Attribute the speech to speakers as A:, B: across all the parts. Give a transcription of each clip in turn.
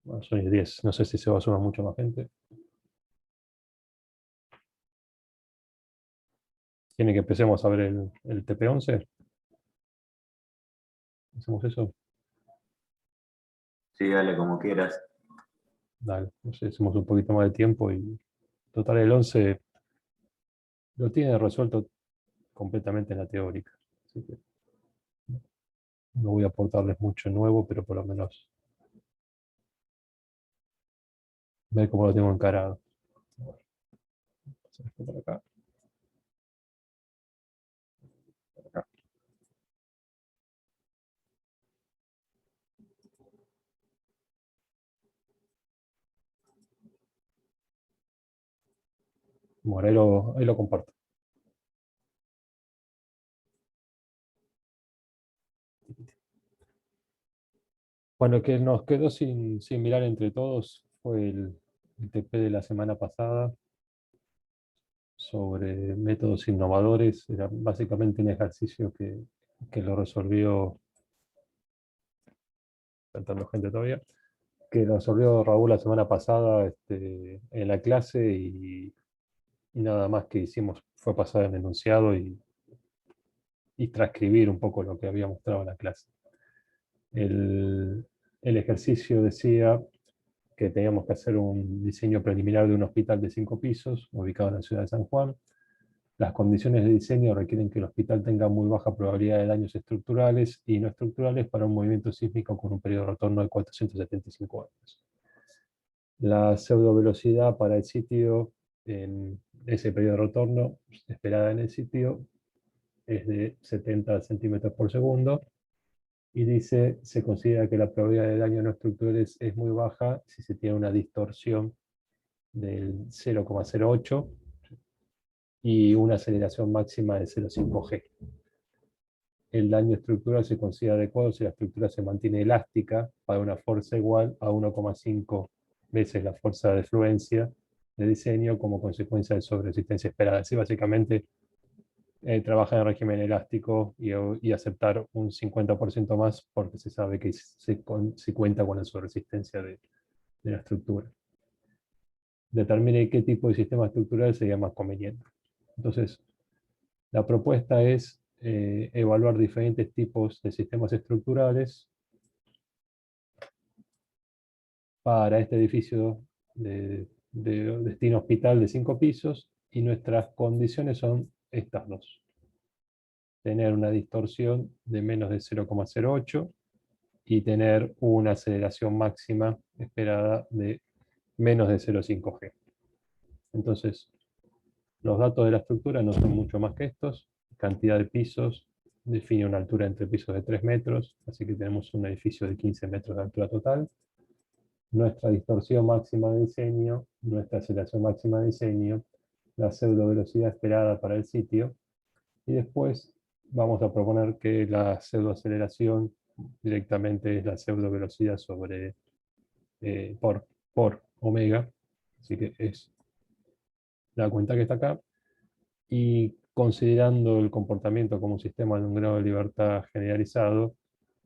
A: Bueno, son y 10, no sé si se va a sumar mucho más gente. ¿Tiene que empecemos a ver el TP11? ¿Hacemos eso?
B: Sí, dale, como quieras.
A: Dale, no sé, hacemos un poquito más de tiempo y total el 11 lo tiene resuelto completamente en la teórica. Así que no voy a aportarles mucho nuevo, pero por lo menos ver cómo lo tengo encarado. Bueno, pasar esto por acá, por acá. Bueno, ahí lo comparto. Bueno, que nos quedó sin mirar entre todos fue el TP de la semana pasada sobre métodos innovadores. Era básicamente un ejercicio que lo resolvió, faltando gente todavía, que lo resolvió Raúl la semana pasada en la clase y nada más que hicimos fue pasar el enunciado y transcribir un poco lo que había mostrado en la clase. El, el ejercicio decía que teníamos que hacer un diseño preliminar de un hospital de 5 pisos ubicado en la ciudad de San Juan. Las condiciones de diseño requieren que el hospital tenga muy baja probabilidad de daños estructurales y no estructurales para un movimiento sísmico con un periodo de retorno de 475 años. La pseudovelocidad para el sitio en ese periodo de retorno esperada en el sitio es de 70 centímetros por segundo y dice, se considera que la probabilidad de daño no estructurales es muy baja si se tiene una distorsión del 0,08 y una aceleración máxima de 0,5 g. El daño estructural se considera adecuado si la estructura se mantiene elástica para una fuerza igual a 1,5 veces la fuerza de fluencia de diseño como consecuencia de sobreresistencia esperada. Así básicamente trabajar en régimen elástico y aceptar un 50% más porque se sabe que se cuenta con la sobreresistencia de la estructura. Determine qué tipo de sistema estructural sería más conveniente. Entonces, la propuesta es evaluar diferentes tipos de sistemas estructurales para este edificio de destino hospital de 5 pisos y nuestras condiciones son estas dos. Tener una distorsión de menos de 0,08 y tener una aceleración máxima esperada de menos de 0,5 g. Entonces, los datos de la estructura no son mucho más que estos. Cantidad de pisos define una altura entre pisos de 3 metros, así que tenemos un edificio de 15 metros de altura total. Nuestra distorsión máxima de diseño, nuestra aceleración máxima de diseño, la pseudo velocidad esperada para el sitio, y después vamos a proponer que la pseudo aceleración directamente es la pseudo velocidad sobre, por omega, así que es la cuenta que está acá, y considerando el comportamiento como un sistema de un grado de libertad generalizado,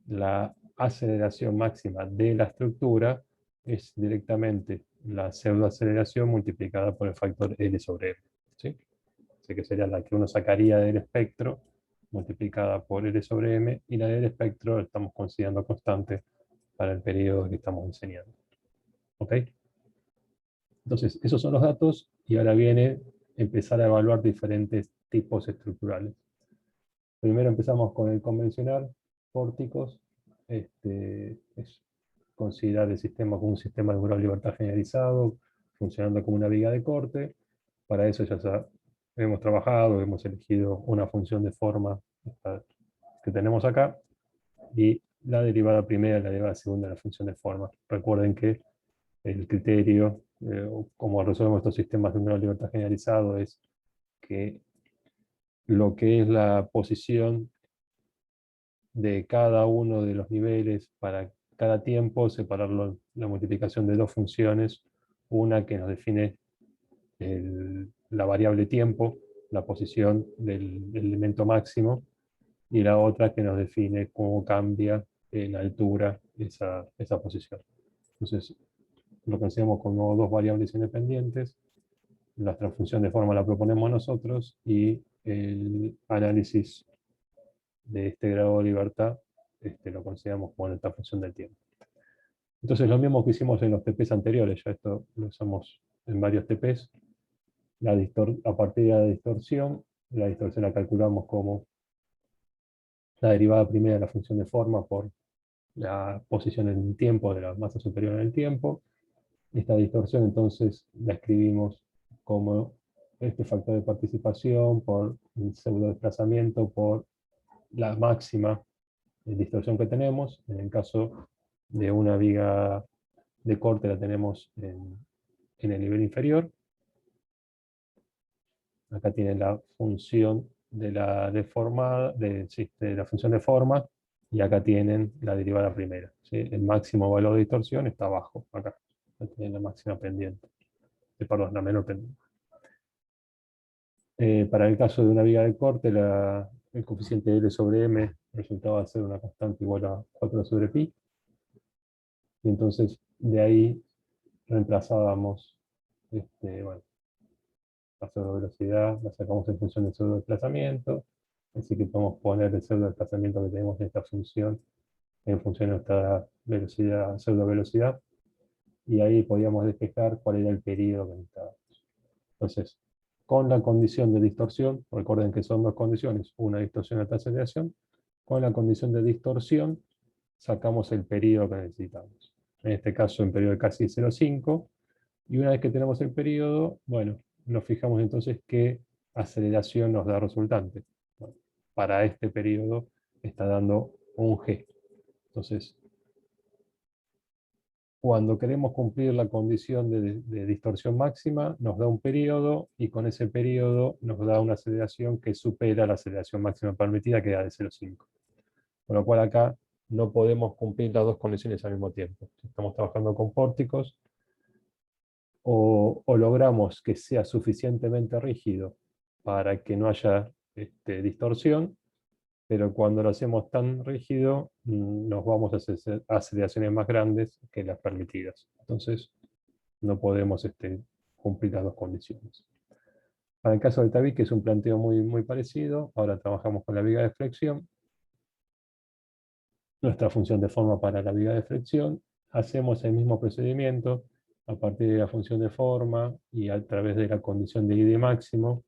A: la aceleración máxima de la estructura es directamente la pseudoaceleración multiplicada por el factor L sobre M. ¿Sí? Así que sería la que uno sacaría del espectro multiplicada por L sobre M, y la del espectro la estamos considerando constante para el periodo que estamos enseñando. ¿Ok? Entonces, esos son los datos y ahora viene empezar a evaluar diferentes tipos estructurales. Primero empezamos con el convencional, pórticos. Es considerar el sistema como un sistema de grado de libertad generalizado, funcionando como una viga de corte. Para eso ya hemos trabajado, hemos elegido una función de forma que tenemos acá, y la derivada primera y la derivada segunda de la función de forma. Recuerden que el criterio, como resolvemos estos sistemas de grado de libertad generalizado, es que lo que es la posición de cada uno de los niveles para cada tiempo, separarlo la multiplicación de dos funciones, una que nos define la variable tiempo, la posición del elemento máximo, y la otra que nos define cómo cambia en altura esa posición. Entonces, lo consideramos como dos variables independientes. Nuestra función de forma la proponemos nosotros y el análisis de este grado de libertad lo consideramos como nuestra función del tiempo. Entonces lo mismo que hicimos en los TPs anteriores, ya esto lo usamos en varios TPs. A partir de la distorsión la calculamos como la derivada primera de la función de forma por la posición en el tiempo de la masa superior en el tiempo. Esta distorsión entonces la escribimos como este factor de participación por el pseudo desplazamiento por la máxima distorsión que tenemos. En el caso de una viga de corte la tenemos en el nivel inferior. Acá tienen la función de la deformada, de la función de forma, y acá tienen la derivada primera. ¿Sí? El máximo valor de distorsión está abajo, acá. Acá tienen la máxima pendiente. Perdón, la menor pendiente. Para el caso de una viga de corte, el coeficiente L sobre M resultaba ser una constante igual a 4 sobre pi. Y entonces de ahí reemplazábamos bueno, la pseudo-velocidad, la sacamos en función del pseudo-desplazamiento, así que podemos poner el pseudo-desplazamiento que tenemos en esta función en función de nuestra velocidad, pseudo-velocidad, y ahí podíamos despejar cuál era el periodo que necesitábamos. Entonces, con la condición de distorsión, recuerden que son dos condiciones, una distorsión y otra aceleración, con la condición de distorsión sacamos el periodo que necesitamos. En este caso, en periodo de casi 0,5, y una vez que tenemos el periodo, bueno, nos fijamos entonces qué aceleración nos da resultante. Bueno, para este periodo está dando un g. Entonces, cuando queremos cumplir la condición de distorsión máxima, nos da un periodo, y con ese periodo nos da una aceleración que supera la aceleración máxima permitida, que da de 0,5. Con lo cual acá no podemos cumplir las dos condiciones al mismo tiempo. Estamos trabajando con pórticos, o logramos que sea suficientemente rígido para que no haya distorsión, pero cuando lo hacemos tan rígido, nos vamos a hacer aceleraciones más grandes que las permitidas. Entonces, no podemos cumplir las dos condiciones. Para el caso del tabique es un planteo muy parecido. Ahora trabajamos con la viga de flexión. Nuestra función de forma para la viga de flexión. Hacemos el mismo procedimiento a partir de la función de forma y a través de la condición de ID máximo.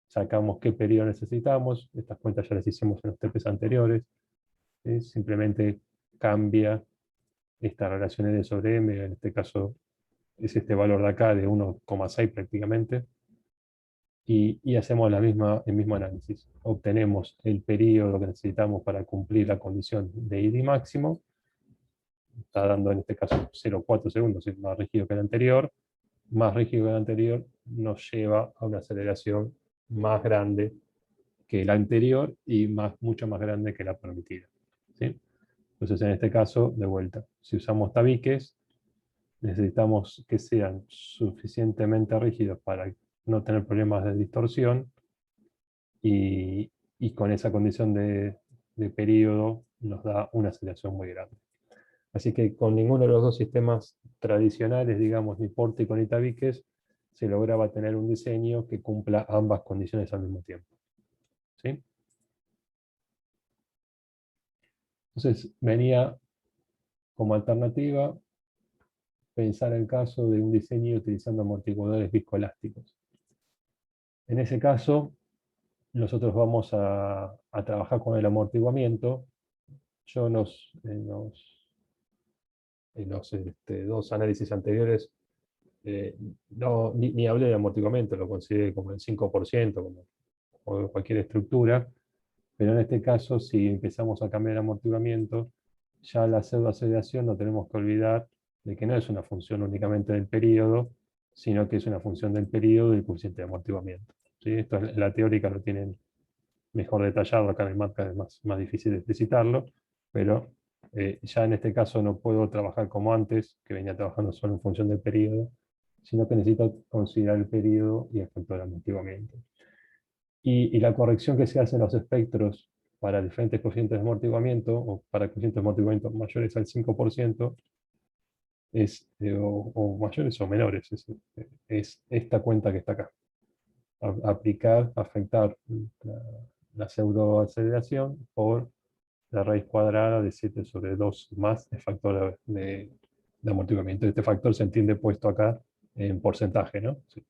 A: Sacamos qué periodo necesitamos. Estas cuentas ya las hicimos en los TPs anteriores. Simplemente cambia esta relación L sobre M, en este caso es este valor de acá de 1,6 prácticamente, y hacemos el mismo análisis. Obtenemos el periodo que necesitamos para cumplir la condición de ID máximo, está dando en este caso 0,4 segundos, es más rígido que el anterior. Más rígido que el anterior nos lleva a una aceleración más grande que la anterior y mucho más grande que la permitida. ¿Sí? Entonces en este caso, de vuelta, si usamos tabiques, necesitamos que sean suficientemente rígidos para no tener problemas de distorsión, y con esa condición de periodo nos da una aceleración muy grande. Así que con ninguno de los dos sistemas tradicionales, digamos, ni pórtico ni tabiques, se lograba tener un diseño que cumpla ambas condiciones al mismo tiempo. ¿Sí? Entonces venía como alternativa pensar el caso de un diseño utilizando amortiguadores viscoelásticos. En ese caso, nosotros vamos a trabajar con el amortiguamiento. Yo en los dos análisis anteriores ni hablé de amortiguamiento, lo consideré como el 5%, como cualquier estructura, pero en este caso, si empezamos a cambiar el amortiguamiento, ya la pseudoaceleración no tenemos que olvidar de que no es una función únicamente del periodo, sino que es una función del periodo y el coeficiente de amortiguamiento. ¿Sí? Esto en la teórica lo tienen mejor detallado, acá en el MATLAB es más difícil de explicitarlo, pero ya en este caso no puedo trabajar como antes, que venía trabajando solo en función del periodo, sino que necesito considerar el periodo y el factor de amortiguamiento. Y la corrección que se hace en los espectros para diferentes coeficientes de amortiguamiento, o para coeficientes de amortiguamiento mayores al 5%, o mayores o menores. Es esta cuenta que está acá. Afectar la pseudoaceleración por la raíz cuadrada de 7 sobre 2 más el factor de amortiguamiento. Este factor se entiende puesto acá en porcentaje, ¿no? Sí.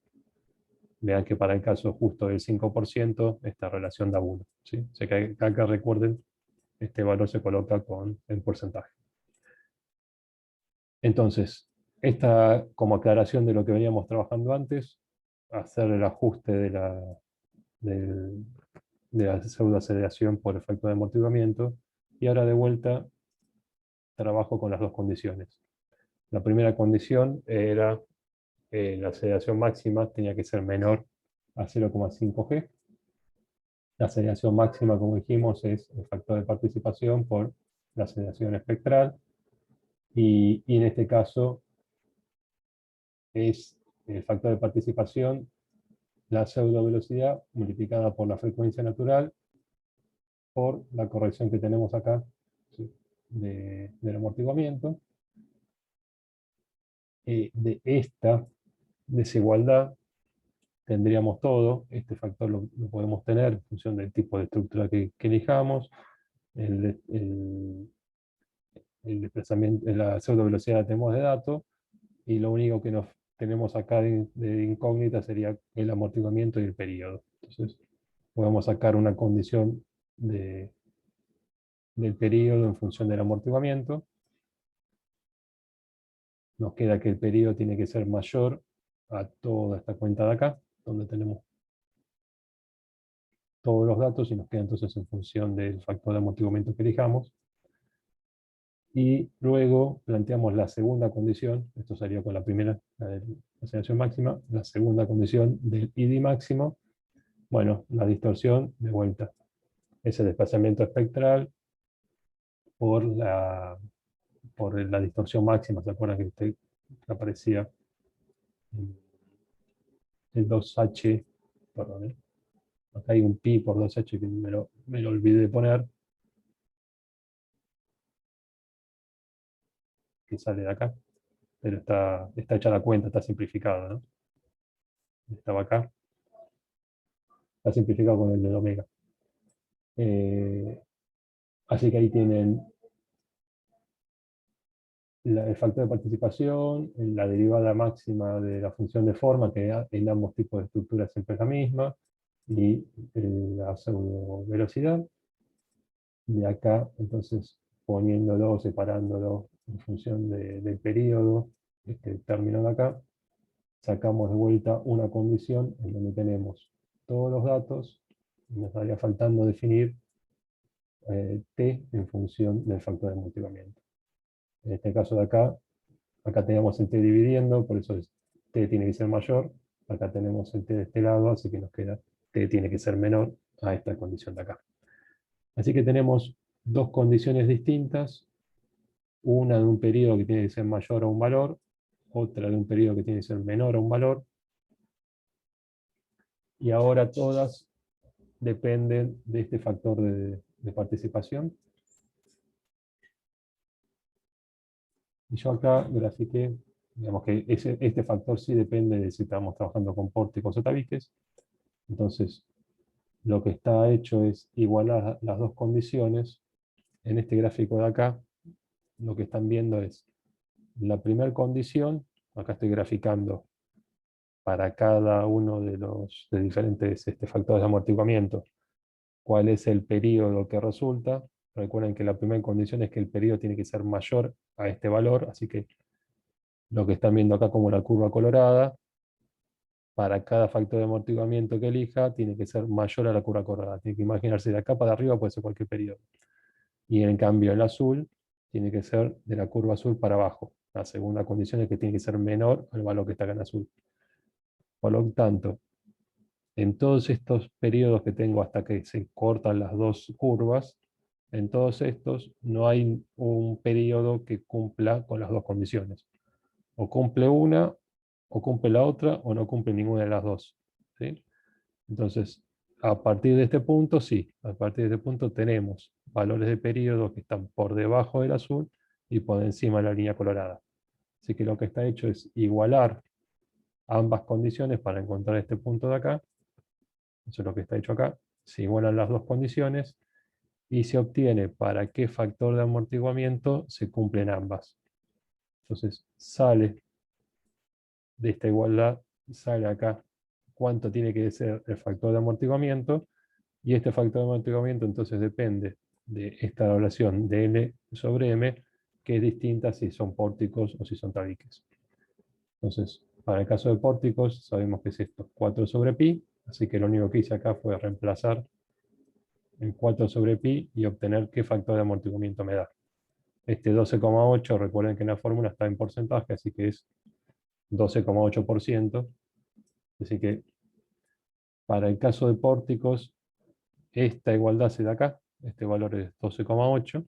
A: Vean que para el caso justo del 5%, esta relación da 1. ¿Sí? O sea que acá recuerden, este valor se coloca en porcentaje. Entonces, esta como aclaración de lo que veníamos trabajando antes, hacer el ajuste del- de la pseudoaceleración por efecto de amortiguamiento, y ahora de vuelta trabajo con las dos condiciones. La primera condición era la aceleración máxima tenía que ser menor a 0,5 G. La aceleración máxima, como dijimos, es el factor de participación por la aceleración espectral, y en este caso es el factor de participación, la pseudo velocidad multiplicada por la frecuencia natural por la corrección que tenemos acá, ¿sí?, del amortiguamiento. De esta desigualdad tendríamos todo. Este factor lo podemos tener en función del tipo de estructura que elijamos, el desplazamiento, la pseudo velocidad la tenemos de dato, y lo único que nos tenemos acá de incógnita sería el amortiguamiento y el periodo. Entonces, podemos sacar una condición del periodo en función del amortiguamiento. Nos queda que el periodo tiene que ser mayor a toda esta cuenta de acá, donde tenemos todos los datos, y nos queda entonces en función del factor de amortiguamiento que elijamos. Y luego planteamos la segunda condición, esto sería con la primera, la de la aceleración máxima, la segunda condición del ID máximo. Bueno, la distorsión de vuelta, ese desplazamiento espectral por la distorsión máxima. ¿Se acuerdan que aparecía el 2H? Perdón, acá hay un pi por 2H que me lo olvidé de poner, que sale de acá, pero está hecha la cuenta, está simplificada, ¿no? Estaba acá, está simplificado con el de omega. Así que ahí tienen el factor de participación, la derivada máxima de la función de forma, que en ambos tipos de estructuras siempre es la misma, y la pseudo velocidad. De acá, entonces, poniéndolo, separándolo en función del periodo, este término de acá, sacamos de vuelta una condición en donde tenemos todos los datos, y nos estaría faltando definir t en función del factor de amortiguamiento. En este caso de acá tenemos el t dividiendo, por eso t tiene que ser mayor. Acá tenemos el t de este lado, así que nos queda t tiene que ser menor a esta condición de acá. Así que tenemos dos condiciones distintas, una de un periodo que tiene que ser mayor a un valor, otra de un periodo que tiene que ser menor a un valor, y ahora todas dependen de este factor de participación. Y yo acá grafiqué, digamos que este factor sí depende de si estamos trabajando con pórticos o tabiques. Entonces, lo que está hecho es igualar las dos condiciones. En este gráfico de acá, lo que están viendo es la primera condición. Acá estoy graficando para cada uno de los diferentes factores de amortiguamiento cuál es el periodo que resulta. Recuerden que la primera condición es que el periodo tiene que ser mayor a este valor, así que lo que están viendo acá como la curva colorada, para cada factor de amortiguamiento que elija, tiene que ser mayor a la curva colorada. Tiene que imaginarse de acá para arriba, puede ser cualquier periodo. Y en cambio el azul tiene que ser de la curva azul para abajo. La segunda condición es que tiene que ser menor al valor que está acá en azul. Por lo tanto, en todos estos periodos que tengo hasta que se cortan las dos curvas, en todos estos no hay un periodo que cumpla con las dos condiciones. O cumple una, o cumple la otra, o no cumple ninguna de las dos, ¿sí? Entonces, a partir de este punto, sí, a partir de este punto tenemos valores de periodo que están por debajo del azul y por encima de la línea colorada. Así que lo que está hecho es igualar ambas condiciones para encontrar este punto de acá. Eso es lo que está hecho acá. Se igualan las dos condiciones y se obtiene para qué factor de amortiguamiento se cumplen ambas. Entonces sale de esta igualdad, sale acá cuánto tiene que ser el factor de amortiguamiento, y este factor de amortiguamiento entonces depende de esta relación de N sobre M, que es distinta si son pórticos o si son tabiques. Entonces, para el caso de pórticos, sabemos que es esto, 4 sobre pi, así que lo único que hice acá fue reemplazar el 4 sobre pi y obtener qué factor de amortiguamiento me da. Este 12,8, recuerden que en la fórmula está en porcentaje, así que es 12,8%. Así que para el caso de pórticos, esta igualdad se da acá, este valor es 12,8.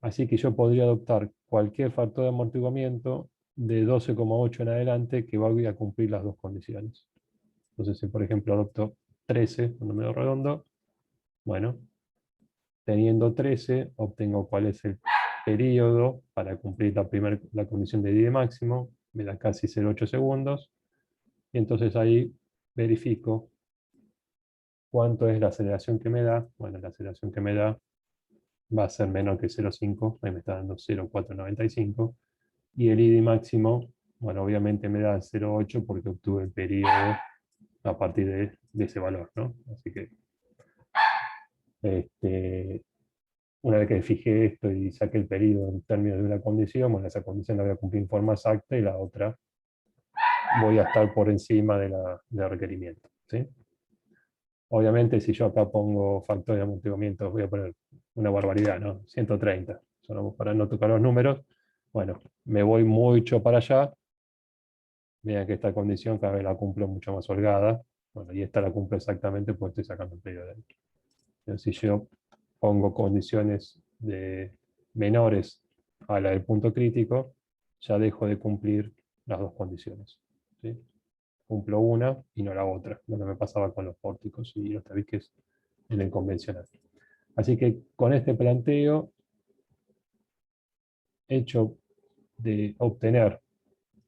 A: Así que yo podría adoptar cualquier factor de amortiguamiento de 12,8 en adelante que vaya a cumplir las dos condiciones. Entonces, si por ejemplo adopto 13, un número redondo, bueno, teniendo 13, obtengo cuál es el periodo para cumplir la condición de Dide máximo, me da casi 0,8 segundos, y entonces ahí verifico cuánto es la aceleración que me da. Bueno, la aceleración que me da va a ser menor que 0,5, ahí me está dando 0,495, y el ID máximo, bueno, obviamente me da 0,8 porque obtuve el periodo a partir de ese valor, ¿no? Así que una vez que fijé esto y saqué el periodo en términos de una condición, bueno, esa condición la voy a cumplir en forma exacta y la otra voy a estar por encima del requerimiento, ¿sí? Obviamente, si yo acá pongo factor de amortiguamiento, voy a poner una barbaridad, ¿no? 130, solo para no tocar los números. Bueno, me voy mucho para allá. Vean que esta condición cada vez la cumplo mucho más holgada. Bueno, y esta la cumplo exactamente porque estoy sacando el periodo de ahí. Pero si yo pongo condiciones menores a la del punto crítico, ya dejo de cumplir las dos condiciones, ¿sí? Cumplo una y no la otra, lo que me pasaba con los pórticos y los tabiques en el convencional. Así que con este planteo, hecho de obtener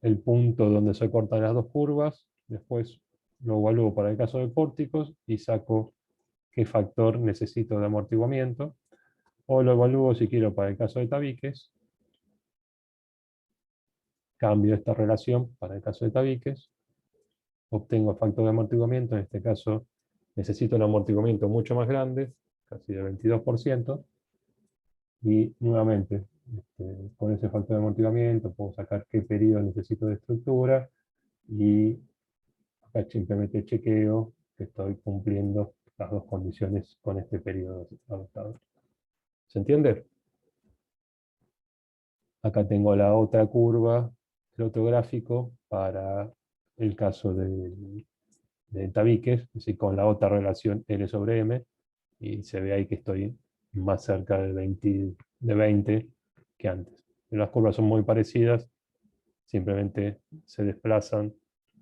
A: el punto donde se cortan las dos curvas, después lo evalúo para el caso de pórticos y saco qué factor necesito de amortiguamiento, o lo evalúo si quiero para el caso de tabiques, cambio esta relación para el caso de tabiques, obtengo factor de amortiguamiento, en este caso necesito un amortiguamiento mucho más grande, casi de 22%, y nuevamente, con ese factor de amortiguamiento puedo sacar qué periodo necesito de estructura, y acá simplemente chequeo que estoy cumpliendo las dos condiciones con este periodo adoptado. ¿Se entiende? Acá tengo la otra curva, el otro gráfico para el caso de tabiques, es decir, con la otra relación L sobre M, y se ve ahí que estoy más cerca de 20 que antes. Las curvas son muy parecidas, simplemente se desplazan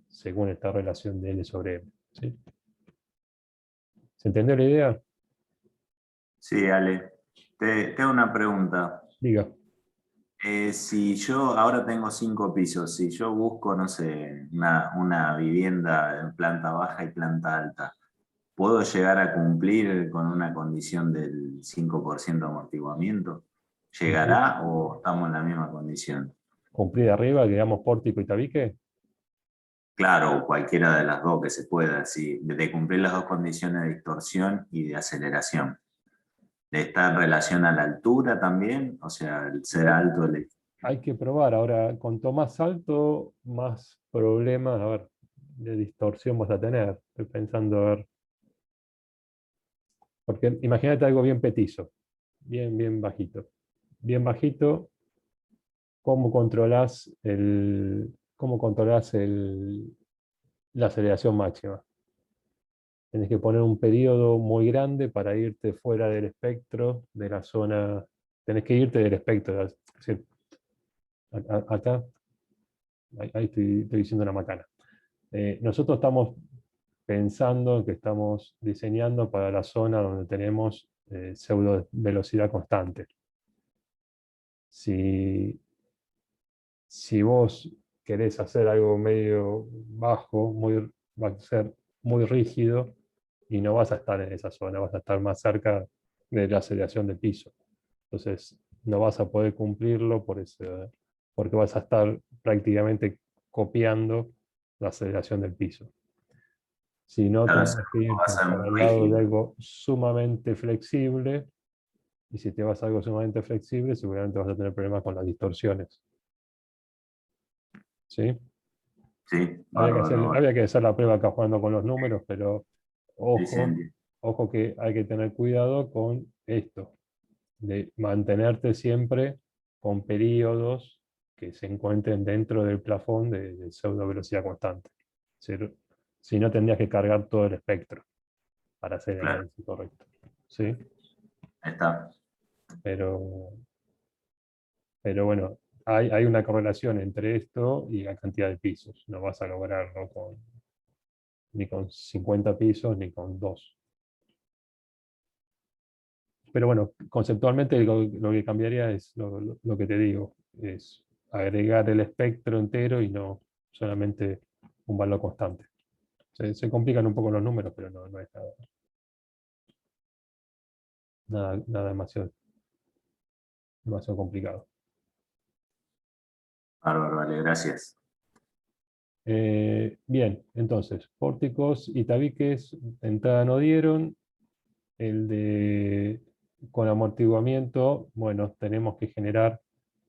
A: según esta relación de L sobre M, ¿sí? ¿Se entendió la idea?
B: Sí, Ale. Te hago una pregunta.
A: Diga.
B: Si yo ahora tengo 5 pisos, si yo busco, no sé, una vivienda en planta baja y planta alta, ¿puedo llegar a cumplir con una condición del 5% de amortiguamiento?
A: Ujú.
B: ¿Llegará o estamos en la misma condición?
A: Cumplir arriba, digamos, pórtico y tabique.
B: Claro, cualquiera de las dos que se pueda, sí, de cumplir las dos condiciones de distorsión y de aceleración. ¿Está en relación a la altura también? O sea, el ser alto,
A: Hay que probar. Ahora, cuanto más alto, más problemas, a ver, de distorsión vas a tener. Estoy pensando, a ver, porque imagínate algo bien petizo, bien bajito. Bien bajito, ¿cómo controlás la aceleración máxima? Tenés que poner un periodo muy grande para irte fuera del espectro de la zona. Tenés que irte del espectro. Es decir, acá, ahí estoy diciendo una macana. Nosotros estamos pensando que estamos diseñando para la zona donde tenemos pseudo velocidad constante. Si Si vos querés hacer algo medio bajo, va a ser muy rígido y no vas a estar en esa zona, vas a estar más cerca de la aceleración del piso. Entonces, no vas a poder cumplirlo porque vas a estar prácticamente copiando la aceleración del piso. Si no,
B: Claro,
A: tendrás que
B: va a
A: irte
B: ser
A: para
B: muy
A: el lado de
B: rígido.
A: algo sumamente flexible, y si te vas a algo sumamente flexible, seguramente vas a tener problemas con las distorsiones. ¿Sí?
B: Sí, bárbaro.
A: Había que hacer la prueba acá jugando con los números, pero
B: Sí, sí,
A: ojo,
B: entiendo.
A: ojo que hay que tener cuidado con esto, de mantenerte siempre con periodos que se encuentren dentro del plafón de pseudo velocidad constante. Si, si no, tendrías que cargar todo el espectro para hacer el
B: Claro,
A: análisis correcto. ¿Sí?
B: está.
A: Pero, pero bueno, hay una correlación entre esto y la cantidad de pisos. No vas a lograrlo ni con 50 pisos ni con 2. Pero bueno, conceptualmente lo que cambiaría es lo que te digo, es agregar el espectro entero y no solamente un valor constante. Se complican un poco los números, pero no es nada demasiado complicado.
B: Bárbaro, vale, gracias.
A: Bien, entonces, pórticos y tabiques de entrada no dieron. El de con amortiguamiento, bueno, tenemos que generar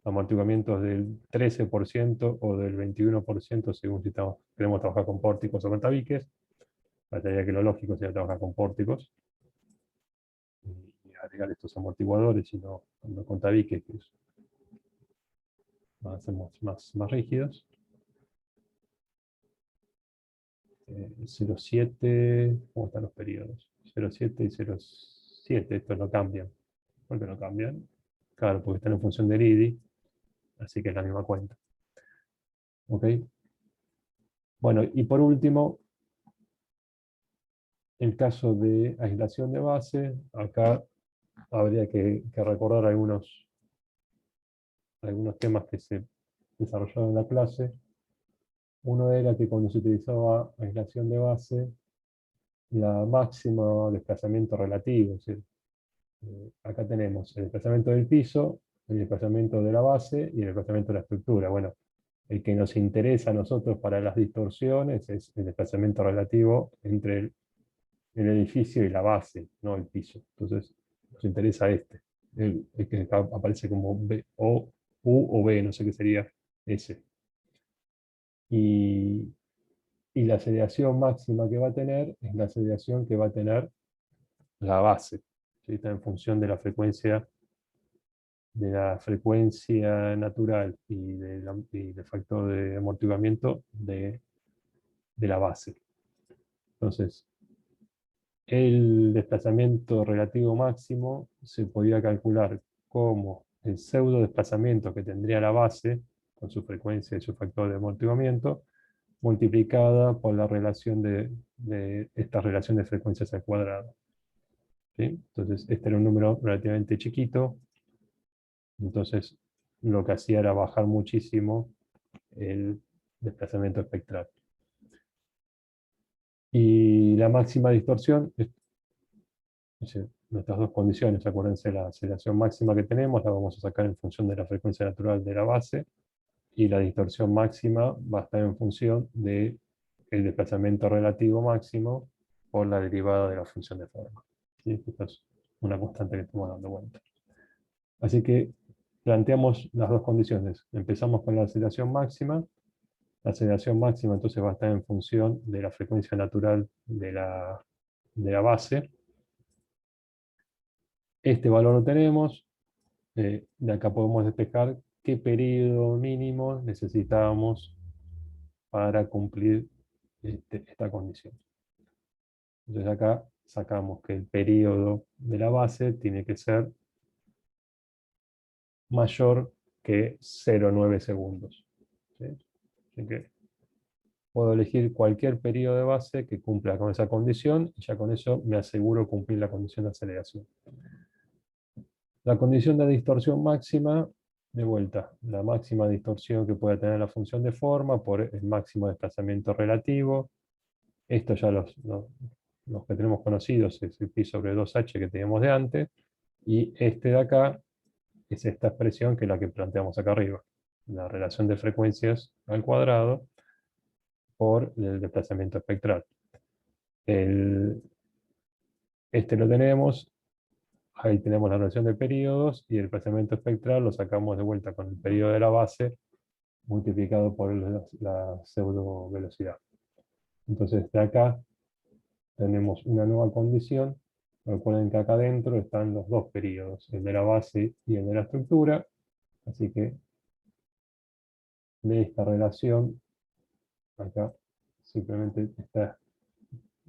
A: amortiguamientos del 13% o del 21% según si queremos trabajar con pórticos o con tabiques. Parecería que lo lógico sería trabajar con pórticos y agregar estos amortiguadores y no con tabiques, que hacemos más rígidos. 0,7, ¿cómo están los periodos? 0,7 y 0,7, estos no cambian. ¿Por qué no cambian? Claro, porque están en función del IDI, así que es la misma cuenta. ¿Ok? Bueno, y por último, en caso de aislación de base, acá habría que recordar algunos temas que se desarrollaron en la clase. Uno era que cuando se utilizaba aislación de base, la máxima desplazamiento relativo, es decir, acá tenemos el desplazamiento del piso, el desplazamiento de la base y el desplazamiento de la estructura. Bueno, el que nos interesa a nosotros para las distorsiones es el desplazamiento relativo entre el edificio y la base, no el piso. Entonces, nos interesa el que acá aparece como B, o U o B, no sé qué sería ese. Y, y la aceleración máxima que va a tener es la aceleración que va a tener la base. ¿Sí? Está en función de la frecuencia natural y del factor de amortiguamiento de la base. Entonces, el desplazamiento relativo máximo se podía calcular como el pseudo desplazamiento que tendría la base, con su frecuencia y su factor de amortiguamiento, multiplicada por la relación de esta relación de frecuencias al cuadrado. ¿Sí? Entonces, este era un número relativamente chiquito, entonces lo que hacía era bajar muchísimo el desplazamiento espectral. Y la máxima distorsión, nuestras dos condiciones, acuérdense, la aceleración máxima que tenemos la vamos a sacar en función de la frecuencia natural de la base, y la distorsión máxima va a estar en función del desplazamiento relativo máximo por la derivada de la función de forma. ¿Sí? Esta es una constante que estamos dando cuenta. Así que planteamos las dos condiciones. Empezamos con la aceleración máxima. La aceleración máxima entonces va a estar en función de la frecuencia natural de la base. Este valor lo tenemos. De acá podemos despejar qué periodo mínimo necesitábamos para cumplir esta condición. Entonces acá sacamos que el periodo de la base tiene que ser mayor que 0,9 segundos. ¿Sí? Así que puedo elegir cualquier periodo de base que cumpla con esa condición y ya con eso me aseguro cumplir la condición de aceleración. La condición de distorsión máxima de vuelta, la máxima distorsión que pueda tener la función de forma por el máximo desplazamiento relativo. Esto ya los que tenemos conocidos es el pi sobre 2h que teníamos de antes, y este de acá es esta expresión que es la que planteamos acá arriba, la relación de frecuencias al cuadrado por el desplazamiento espectral. Este lo tenemos, ahí tenemos la relación de periodos, y el desplazamiento espectral lo sacamos de vuelta con el periodo de la base multiplicado por la pseudo velocidad. Entonces de acá tenemos una nueva condición. Recuerden que acá adentro están los dos periodos, el de la base y el de la estructura, así que de esta relación, acá simplemente está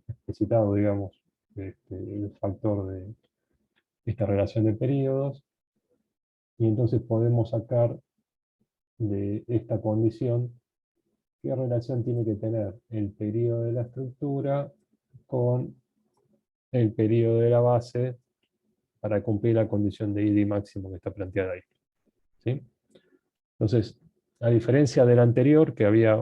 A: explicitado, digamos, el factor de esta relación de periodos, y entonces podemos sacar de esta condición qué relación tiene que tener el periodo de la estructura con el periodo de la base para cumplir la condición de ID máximo que está planteada ahí. ¿Sí? Entonces, a diferencia del anterior, que había,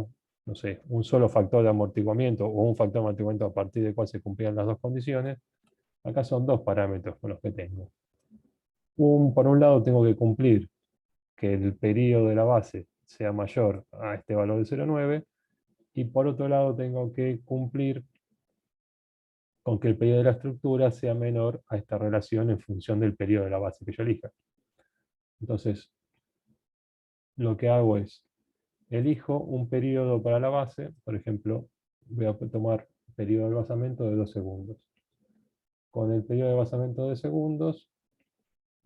A: no sé, un solo factor de amortiguamiento o un factor de amortiguamiento a partir del cual se cumplían las dos condiciones, acá son dos parámetros con los que tengo. Por un lado tengo que cumplir que el periodo de la base sea mayor a este valor de 0,9, y por otro lado tengo que cumplir con que el periodo de la estructura sea menor a esta relación en función del periodo de la base que yo elija. Entonces, lo que hago es, elijo un periodo para la base, por ejemplo, voy a tomar periodo de basamento de 2 segundos. Con el periodo de basamento de segundos,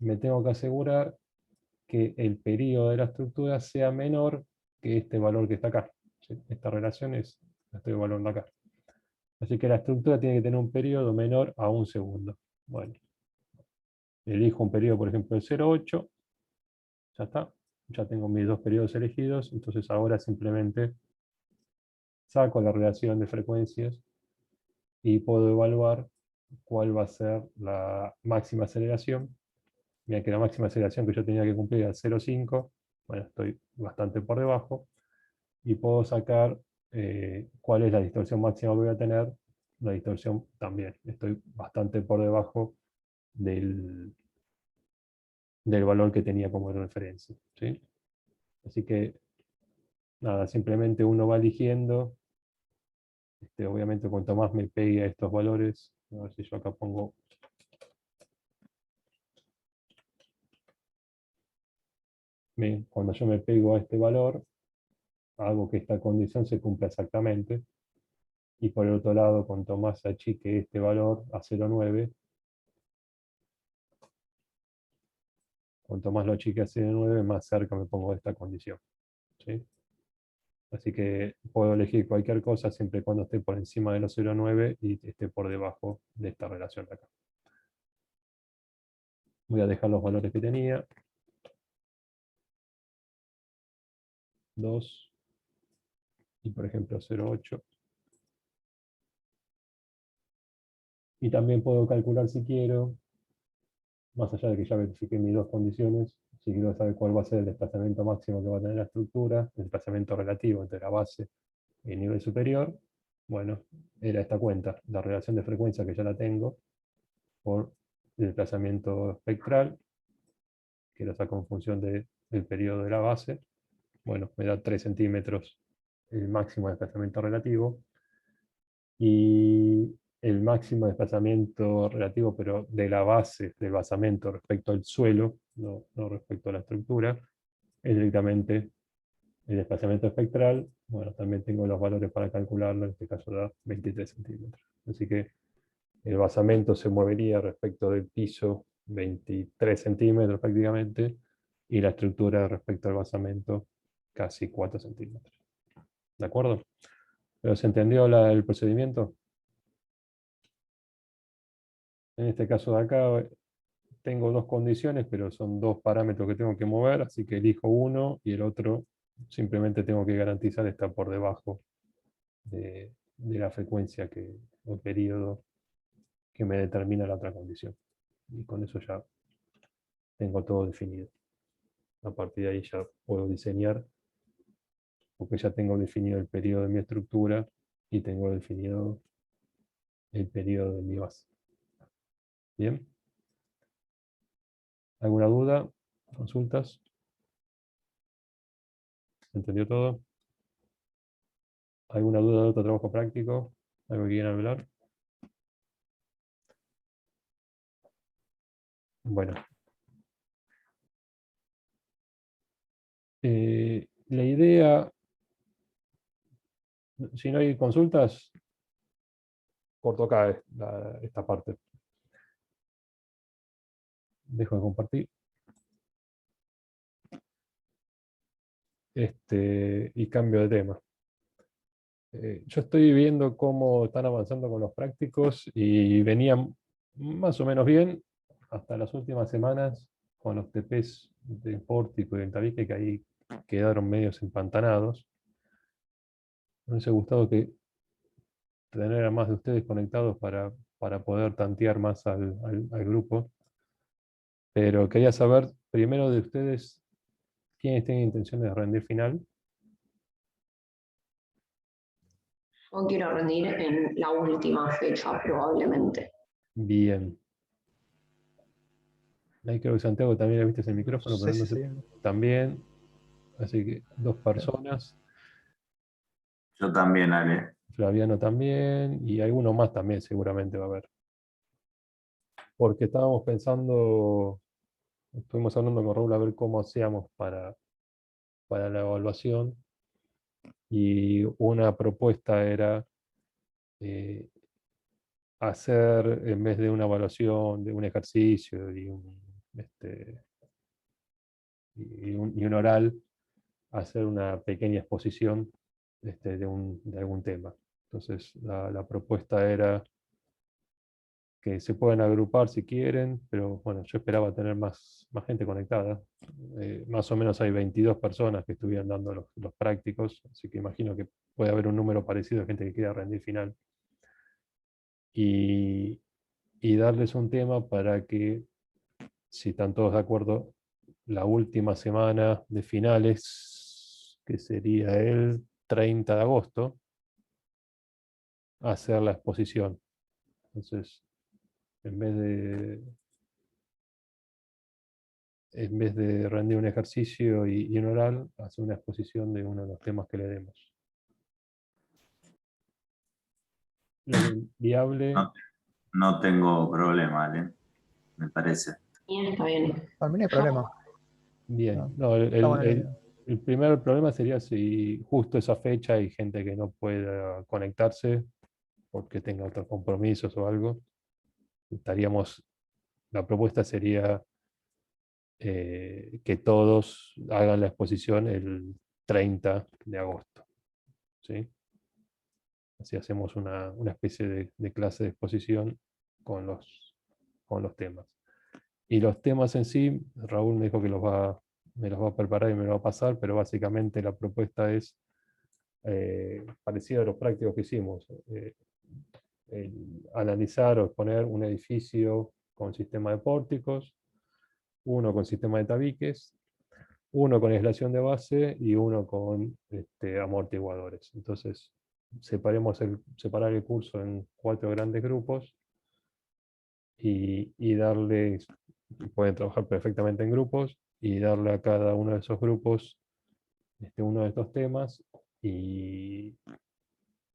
A: me tengo que asegurar que el periodo de la estructura sea menor que este valor que está acá. ¿Sí? Esta relación la estoy evaluando acá. Así que la estructura tiene que tener un periodo menor a 1 segundo. Bueno, elijo un periodo, por ejemplo, de 0,8. Ya está. Ya tengo mis dos periodos elegidos. Entonces ahora simplemente saco la relación de frecuencias y puedo evaluar cuál va a ser la máxima aceleración. Mira que la máxima aceleración que yo tenía que cumplir era 0,5. Bueno, estoy bastante por debajo. Y puedo sacar cuál es la distorsión máxima que voy a tener. La distorsión también. Estoy bastante por debajo del, del valor que tenía como referencia. ¿Sí? Así que, nada, simplemente uno va eligiendo. Obviamente, cuanto más me pegue a estos valores, a ver si yo acá pongo. Bien, cuando yo me pego a este valor, hago que esta condición se cumpla exactamente. Y por el otro lado, cuanto más achique este valor a 0,9, cuanto más lo achique a 0,9, más cerca me pongo de esta condición. ¿Sí? Así que puedo elegir cualquier cosa siempre y cuando esté por encima de los 0,9 y esté por debajo de esta relación de acá. Voy a dejar los valores que tenía. 2 y por ejemplo 0,8. Y también puedo calcular si quiero, más allá de que ya verifiqué mis dos condiciones, si quiero saber cuál va a ser el desplazamiento máximo que va a tener la estructura, el desplazamiento relativo entre la base y el nivel superior, bueno, era esta cuenta, la relación de frecuencia que ya la tengo, por el desplazamiento espectral, que lo saco en función del periodo de la base. Bueno, me da 3 centímetros el máximo desplazamiento relativo, y el máximo desplazamiento relativo, pero de la base del basamento respecto al suelo, no respecto a la estructura, es directamente el desplazamiento espectral. Bueno, también tengo los valores para calcularlo, en este caso da 23 centímetros. Así que el basamento se movería respecto del piso 23 centímetros prácticamente, y la estructura respecto al basamento casi 4 centímetros. ¿De acuerdo? ¿Pero se entendió el procedimiento? En este caso de acá tengo dos condiciones, pero son dos parámetros que tengo que mover, así que elijo uno y el otro simplemente tengo que garantizar está por debajo de la frecuencia o periodo que me determina la otra condición. Y con eso ya tengo todo definido. A partir de ahí ya puedo diseñar, porque ya tengo definido el periodo de mi estructura y tengo definido el periodo de mi base. Bien. ¿Alguna duda? ¿Consultas? ¿Se entendió todo? ¿Alguna duda de otro trabajo práctico? ¿Algo que quieran hablar? Bueno. La idea, si no hay consultas, corto acá esta parte. Dejo de compartir. Y cambio de tema. Yo estoy viendo cómo están avanzando con los prácticos y venían más o menos bien hasta las últimas semanas con los TPs de Pórtico y del Tabique, que ahí quedaron medios empantanados. Me hubiese gustado que tener a más de ustedes conectados para poder tantear más al grupo. Pero quería saber primero de ustedes quiénes tienen intenciones de rendir final.
C: Yo quiero rendir en la última fecha, probablemente.
A: Bien. Ahí creo que Santiago también le viste el micrófono, pero no sé. También. Así que 2 personas.
B: Yo también, Ale.
A: Flaviano también. Y alguno más también seguramente va a haber. Porque estábamos pensando, estuvimos hablando con Raúl a ver cómo hacíamos para la evaluación. Y una propuesta era hacer, en vez de una evaluación de un ejercicio y un oral, hacer una pequeña exposición de algún tema. Entonces la propuesta era que se pueden agrupar si quieren, pero bueno, yo esperaba tener más gente conectada. Más o menos hay 22 personas que estuvieron dando los prácticos, así que imagino que puede haber un número parecido de gente que quiera rendir final. Y darles un tema para que, si están todos de acuerdo, la última semana de finales, que sería el 30 de agosto, hacer la exposición. Entonces, en vez de rendir un ejercicio y un oral, hacer una exposición de uno de los temas que le demos. Viable.
B: No tengo problema, Ale. Me parece.
C: Bien, está bien.
D: Para mí no hay problema.
A: Bien.
D: No,
A: No,
D: está buena la idea.
A: el primer problema sería si justo esa fecha hay gente que no pueda conectarse porque tenga otros compromisos o algo. La propuesta sería que todos hagan la exposición el 30 de agosto. ¿Sí? Así hacemos una especie de clase de exposición con los temas. Y los temas en sí, Raúl me dijo que me los va a preparar y me los va a pasar, pero básicamente la propuesta es parecida a los prácticos que hicimos. Analizar o exponer un edificio con sistema de pórticos, uno con sistema de tabiques, uno con aislación de base y uno con amortiguadores. Entonces, separar el curso en 4 grandes grupos y darles, pueden trabajar perfectamente en grupos, y darle a cada uno de esos grupos uno de estos temas, y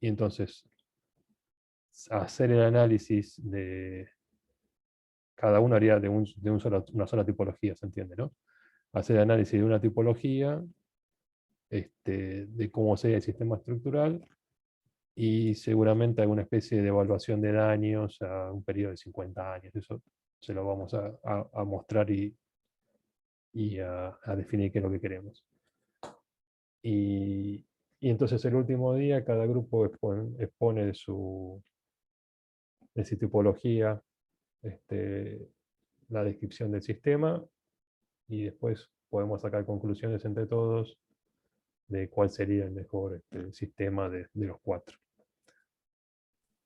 A: entonces hacer el análisis de cada uno haría de una sola tipología, ¿se entiende, no? Hacer el análisis de una tipología, de cómo sería el sistema estructural, y seguramente alguna especie de evaluación de daños a un periodo de 50 años. Eso se lo vamos a mostrar y a definir qué es lo que queremos. Y entonces el último día cada grupo expone de su tipología, la descripción del sistema, y después podemos sacar conclusiones entre todos de cuál sería el mejor sistema de los 4.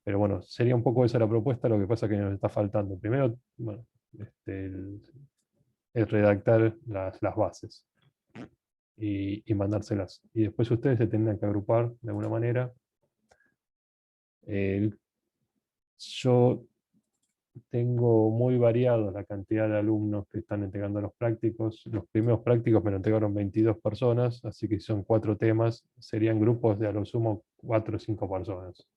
A: Pero bueno, sería un poco esa la propuesta. Lo que pasa es que nos está faltando primero, bueno, el redactar las bases. y mandárselas. Y después ustedes se tendrán que agrupar de alguna manera. Yo tengo muy variado la cantidad de alumnos que están entregando los prácticos. Los primeros prácticos me lo entregaron 22 personas, así que si son 4 temas, serían grupos de a lo sumo 4 o 5 personas.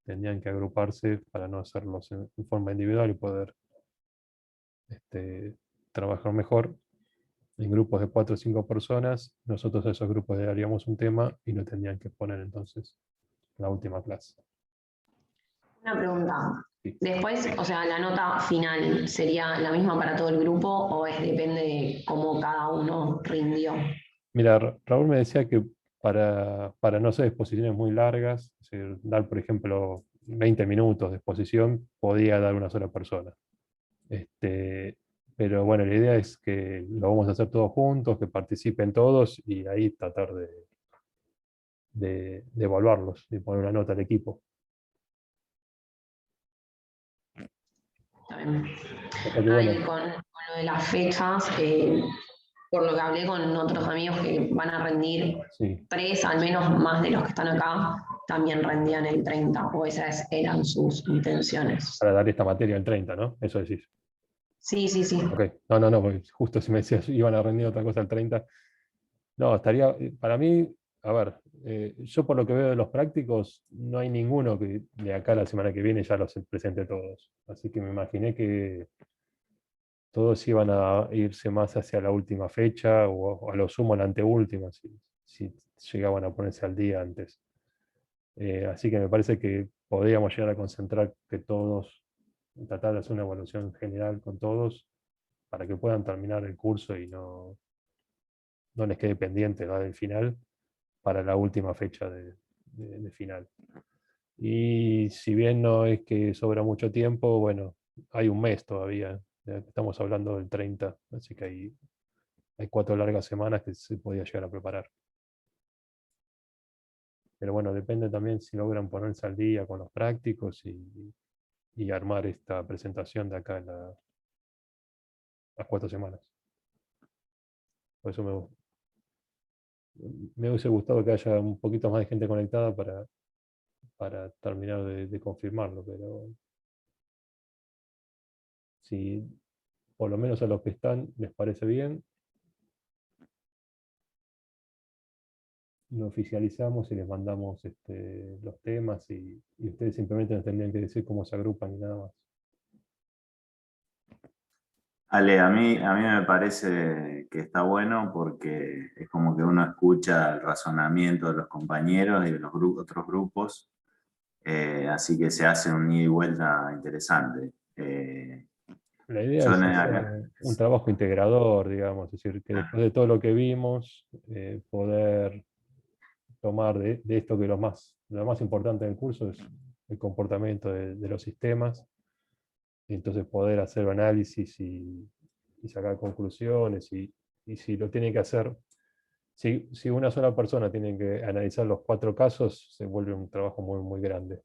A: Tendrían que agruparse para no hacerlos en forma individual y poder trabajar mejor en grupos de 4 o 5 personas. Nosotros a esos grupos le daríamos un tema y lo tendrían que poner entonces la última clase.
C: Una pregunta.
A: Sí.
C: Después, o sea, la nota final sería la misma para todo el grupo o depende de cómo cada uno rindió.
A: Mira, Raúl me decía que para no hacer exposiciones muy largas, es decir, dar, por ejemplo, 20 minutos de exposición, podía dar una sola persona. Pero bueno, la idea es que lo vamos a hacer todos juntos, que participen todos y ahí tratar de evaluarlos y poner una nota al equipo.
C: Está bien.
A: O sea que,
C: Ah,
A: bueno,
C: y con lo de las fechas, por lo que hablé con otros amigos que van a rendir
A: sí,
C: 3, al menos más de los que están acá, también rendían el 30, o esas eran sus intenciones.
A: para dar esta materia el 30, ¿no? Eso decís.
C: Sí, sí, sí.
A: Ok, no, porque justo si me decías iban a rendir otra cosa el 30. No, estaría, para mí, a ver, yo por lo que veo de los prácticos, no hay ninguno que de acá a la semana que viene ya los presente todos. Así que me imaginé que todos iban a irse más hacia la última fecha o a lo sumo la anteúltima, si llegaban a ponerse al día antes. Así que me parece que podríamos llegar a concentrar que todos, tratar de hacer una evaluación general con todos para que puedan terminar el curso y no les quede pendiente ¿no? del final para la última fecha de final. Y si bien no es que sobra mucho tiempo, bueno, hay un mes todavía. Estamos hablando del 30, así que hay 4 largas semanas que se podía llegar a preparar. Pero bueno, depende también si logran ponerse al día con los prácticos y armar esta presentación de acá en las 4 semanas. Por eso me hubiese gustado que haya un poquito más de gente conectada para terminar de confirmarlo, pero si por lo menos a los que están les parece bien, lo oficializamos y les mandamos los temas y ustedes simplemente nos tendrían que decir cómo se agrupan y nada más.
B: Ale, a mí me parece que está bueno porque es como que uno escucha el razonamiento de los compañeros y de los otros grupos, así que se hace un ida y vuelta interesante.
A: La idea
B: Yo
A: es hacer un trabajo integrador, digamos, es decir, que después de todo lo que vimos, poder tomar de esto que lo más importante del curso es el comportamiento de los sistemas, y entonces poder hacer análisis y sacar conclusiones, y si lo tiene que hacer, si una sola persona tiene que analizar los 4 casos, se vuelve un trabajo muy, muy grande.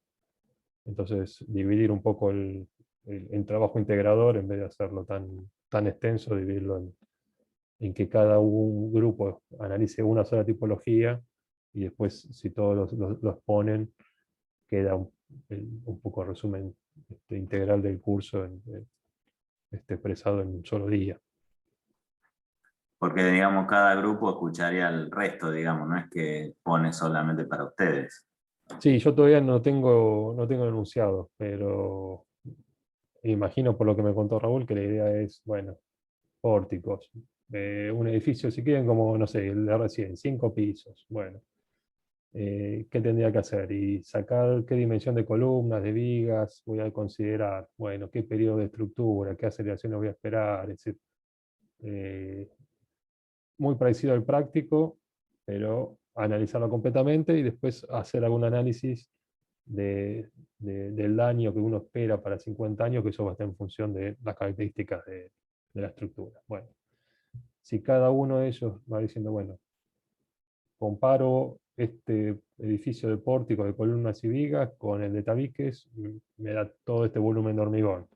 A: Entonces, dividir un poco el trabajo integrador, en vez de hacerlo tan extenso, dividirlo en que cada un grupo analice una sola tipología y después, si todos los ponen, queda un poco resumen integral del curso expresado en un solo día.
B: porque, digamos, cada grupo escucharía al resto, digamos, no es que pone solamente para ustedes.
A: Sí, yo todavía no tengo enunciado, pero imagino por lo que me contó Raúl que la idea es, bueno, pórticos, un edificio, si quieren, como, no sé, el de recién, 5 pisos, bueno, ¿qué tendría que hacer? Y sacar qué dimensión de columnas, de vigas voy a considerar, bueno, qué periodo de estructura, qué aceleraciones voy a esperar, es decir, eh, muy parecido al práctico, pero analizarlo completamente y después hacer algún análisis del daño que uno espera para 50 años, que eso va a estar en función de las características de la estructura. Bueno, si cada uno de ellos va diciendo, bueno, comparo este edificio de pórtico de columnas y vigas con el de tabiques, me da todo este volumen de hormigón.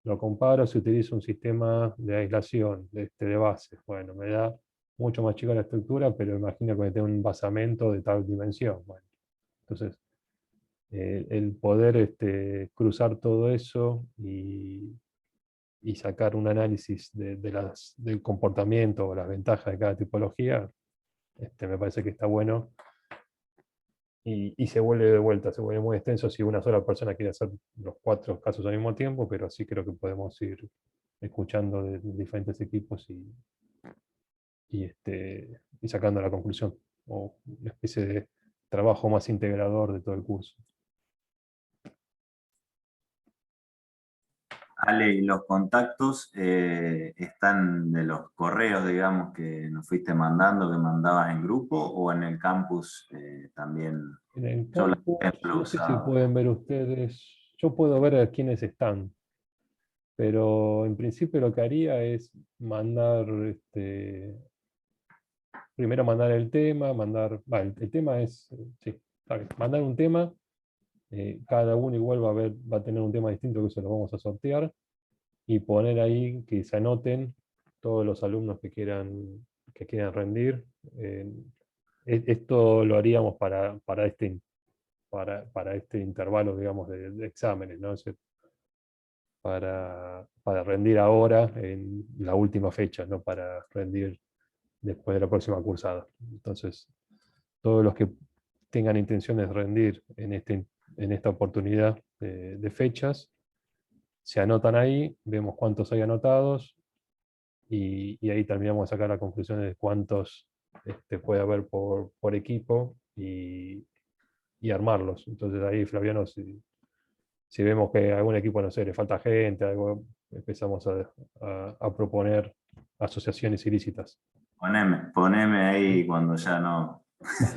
A: Lo comparo si utilizo un sistema de aislación de bases, bueno, me da mucho más chica la estructura, pero imagino que tiene un basamento de tal dimensión. Bueno, entonces, el poder cruzar todo eso y sacar un análisis del comportamiento o las ventajas de cada tipología, me parece que está bueno. Y se vuelve de vuelta, se vuelve muy extenso si una sola persona quiere hacer los 4 casos al mismo tiempo, pero sí creo que podemos ir escuchando de diferentes equipos y sacando la conclusión, o una especie de trabajo más integrador de todo el curso.
B: Ale, ¿y los contactos están de los correos, digamos, que nos fuiste mandando, que mandabas en grupo, o en el campus también?
A: En el
B: Yo la
A: campus,
B: lo
A: no sé si
B: usaba.
A: pueden ver ustedes, yo puedo ver a quiénes están, pero en principio lo que haría es mandar, primero mandar el tema, el tema es, sí, está bien, mandar un tema, cada uno igual va a tener un tema distinto que eso lo vamos a sortear, y poner ahí que se anoten todos los alumnos que quieran rendir. Esto lo haríamos para este intervalo, digamos, de exámenes, ¿no? Es decir, para rendir ahora en la última fecha, no para rendir después de la próxima cursada. Entonces, todos los que tengan intenciones de rendir en esta oportunidad de fechas, se anotan ahí, vemos cuántos hay anotados, y ahí terminamos de sacar las conclusiones de cuántos puede haber por equipo y armarlos. Entonces ahí, Flaviano, si vemos que a algún equipo, no sé, le falta gente, algo, empezamos a proponer asociaciones ilícitas.
B: Poneme ahí cuando ya no,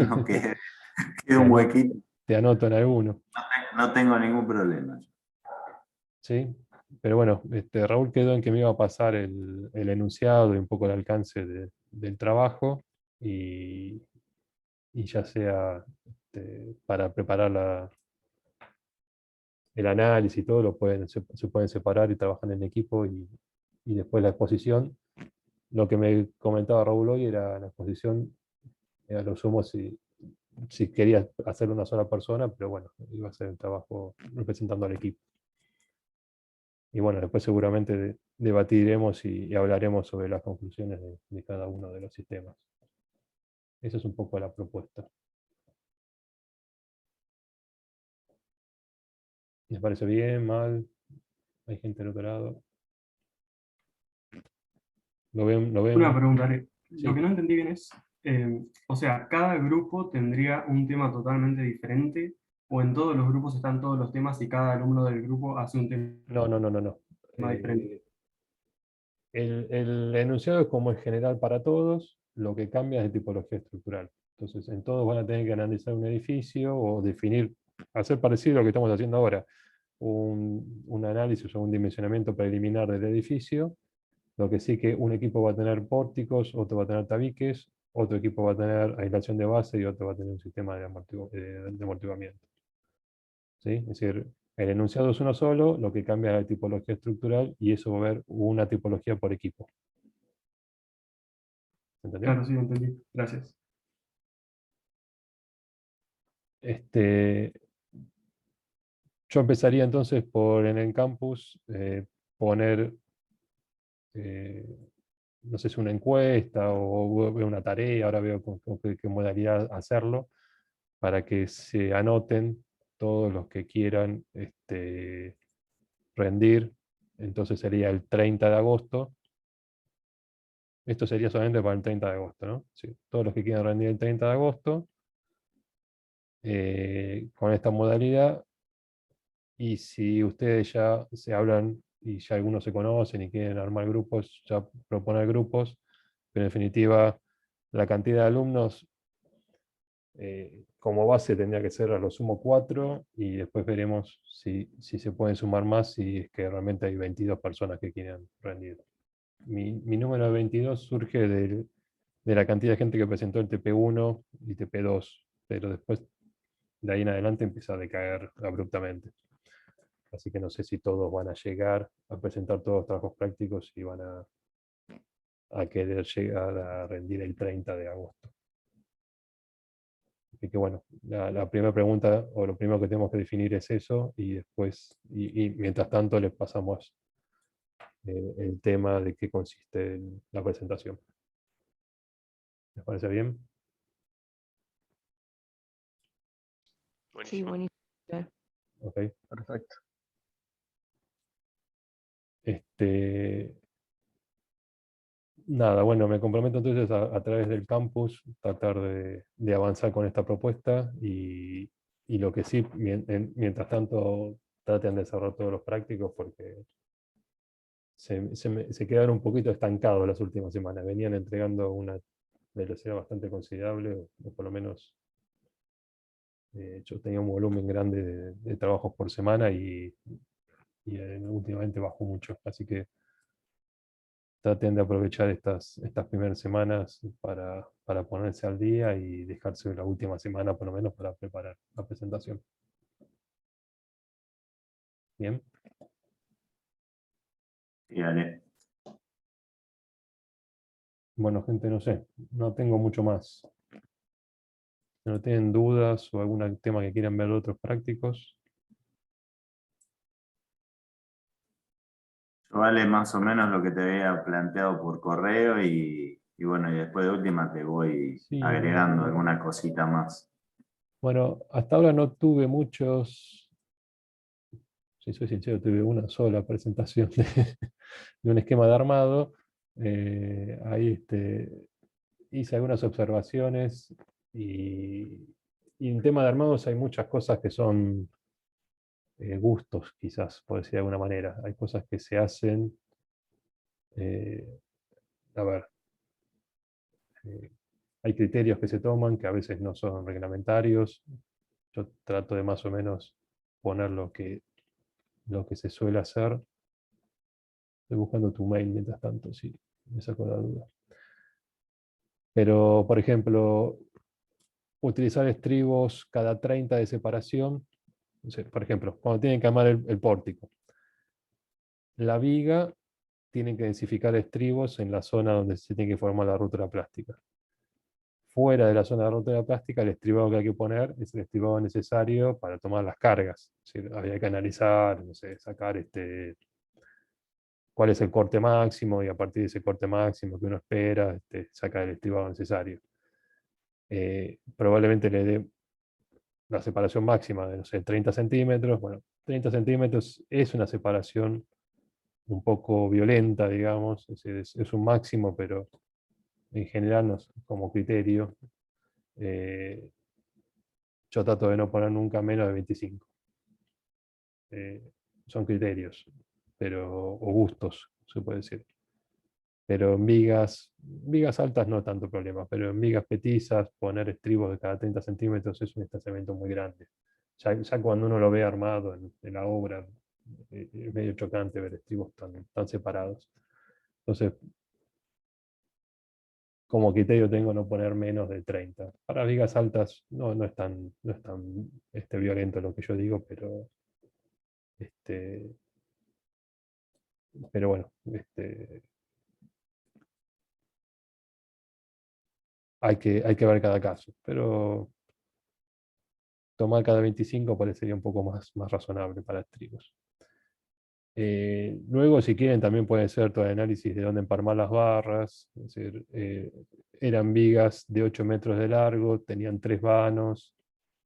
B: no quede
A: Te
B: un
A: anoto,
B: huequito.
A: te anoto en alguno.
B: No tengo ningún problema.
A: ¿Sí? Pero bueno, Raúl quedó en que me iba a pasar el enunciado y un poco el alcance del trabajo, y, y ya sea para preparar el análisis y todo, se pueden separar y trabajan en equipo, y después la exposición. Lo que me comentaba Raúl hoy era la exposición, a lo sumo si quería hacerlo una sola persona, pero bueno, iba a ser el trabajo representando al equipo. Y bueno, después seguramente debatiremos y hablaremos sobre las conclusiones de cada uno de los sistemas. Esa es un poco la propuesta. ¿Les parece bien, mal? ¿Hay gente del otro lado? ¿Lo ven? ¿Lo
D: Una
A: ven?
D: pregunta, Ale. Lo
A: Sí.
D: que no entendí bien es, o sea, ¿cada grupo tendría un tema totalmente diferente? ¿O en todos los grupos están todos los temas y cada alumno del grupo hace un tema
A: No, no, no, no, no.
D: diferente?
A: El enunciado es como es general para todos, lo que cambia es de tipología estructural. Entonces, en todos van a tener que analizar un edificio o definir, hacer parecido a lo que estamos haciendo ahora, un análisis o un dimensionamiento preliminar del edificio. Lo que sí, que un equipo va a tener pórticos, otro va a tener tabiques, otro equipo va a tener aislación de base y otro va a tener un sistema de amortiguamiento. ¿Sí? Es decir, el enunciado es uno solo, lo que cambia es la tipología estructural, y eso va a haber una tipología por equipo. ¿Entendió?
D: Claro, sí, entendí. Gracias.
A: Este, yo empezaría entonces por en el campus poner, eh, no sé si una encuesta o veo una tarea, ahora veo con qué modalidad hacerlo, para que se anoten todos los que quieran rendir. Entonces sería el 30 de agosto. Esto sería solamente para el 30 de agosto, ¿no? Sí, todos los que quieran rendir el 30 de agosto, con esta modalidad. Y si ustedes ya se hablan y ya algunos se conocen y quieren armar grupos, ya proponer grupos, pero en definitiva la cantidad de alumnos como base tendría que ser a lo sumo 4, y después veremos si se pueden sumar más, si es que realmente hay 22 personas que quieran rendir. Mi número de 22 surge de la cantidad de gente que presentó el TP1 y TP2, pero después de ahí en adelante empieza a decaer abruptamente. Así que no sé si todos van a llegar a presentar todos los trabajos prácticos y van a a querer llegar a rendir el 30 de agosto. Así que bueno, la primera pregunta, o lo primero que tenemos que definir es eso, y después, y mientras tanto les pasamos el tema de qué consiste la presentación. ¿Les parece bien?
C: Sí,
E: Buenísimo.
C: buenísimo.
A: Ok.
F: Perfecto.
A: Nada, bueno, me comprometo entonces a través del campus tratar de avanzar con esta propuesta y lo que sí, mientras tanto, traten de cerrar todos los prácticos porque se quedaron un poquito estancados las últimas semanas. Venían entregando una velocidad bastante considerable, o por lo menos yo tenía un volumen grande de trabajos por semana y últimamente bajó mucho. Así que traten de aprovechar estas primeras semanas para ponerse al día y dejarse la última semana por lo menos para preparar la presentación. Bien.
B: Y dale.
A: Bueno, gente, no sé, no tengo mucho más. Si no tienen dudas o algún tema que quieran ver de otros prácticos.
B: Yo vale más o menos lo que te había planteado por correo y bueno, y después de última te voy
A: Sí,
B: agregando alguna cosita más.
A: bueno, hasta ahora no tuve muchos, si soy sincero, tuve una sola presentación de un esquema de armado. Ahí hice algunas observaciones y en tema de armados hay muchas cosas que son gustos, quizás, por decir de alguna manera. Hay cosas que se hacen, a ver, hay criterios que se toman que a veces no son reglamentarios. Yo trato de más o menos poner lo que se suele hacer. Estoy buscando tu mail mientras tanto, sí, me saco la duda. Pero, por ejemplo, utilizar estribos cada 30 de separación. No sé, por ejemplo, cuando tienen que armar el pórtico. La viga tienen que densificar estribos en la zona donde se tiene que formar la rútula plástica. Fuera de la zona de rútula plástica, el estribado que hay que poner es el estribado necesario para tomar las cargas. Es decir, había que analizar, no sé, sacar cuál es el corte máximo y a partir de ese corte máximo que uno espera, sacar el estribado necesario. Probablemente le dé la separación máxima de, no sé, 30 centímetros. Bueno, 30 centímetros es una separación un poco violenta, digamos, es un máximo, pero en general no es como criterio. Yo trato de no poner nunca menos de 25. Son criterios, o gustos, se puede decir. Pero en vigas altas no tanto problema, pero en vigas petizas, poner estribos de cada 30 centímetros es un distanciamiento muy grande. Ya cuando uno lo ve armado en la obra, es medio chocante ver estribos tan separados. Entonces, como criterio tengo no poner menos de 30. Para vigas altas no es tan violento lo que yo digo, este, pero bueno, hay que ver cada caso. Pero tomar cada 25 parecería un poco más razonable para estribos. Luego, si quieren, también puede ser todo el análisis de dónde empalmar las barras. Es decir, eran vigas de 8 metros de largo, tenían 3 vanos.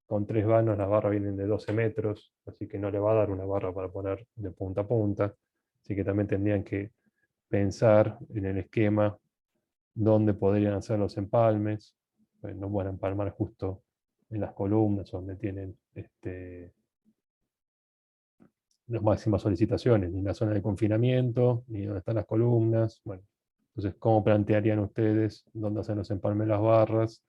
A: Con 3 vanos las barras vienen de 12 metros, así que no le va a dar una barra para poner de punta a punta. Así que también tendrían que pensar en el esquema dónde podrían hacer los empalmes. No van a empalmar justo en las columnas donde tienen las máximas solicitaciones, ni en la zona de confinamiento, ni donde están las columnas. Bueno, entonces, ¿cómo plantearían ustedes dónde hacen los empalmes las barras?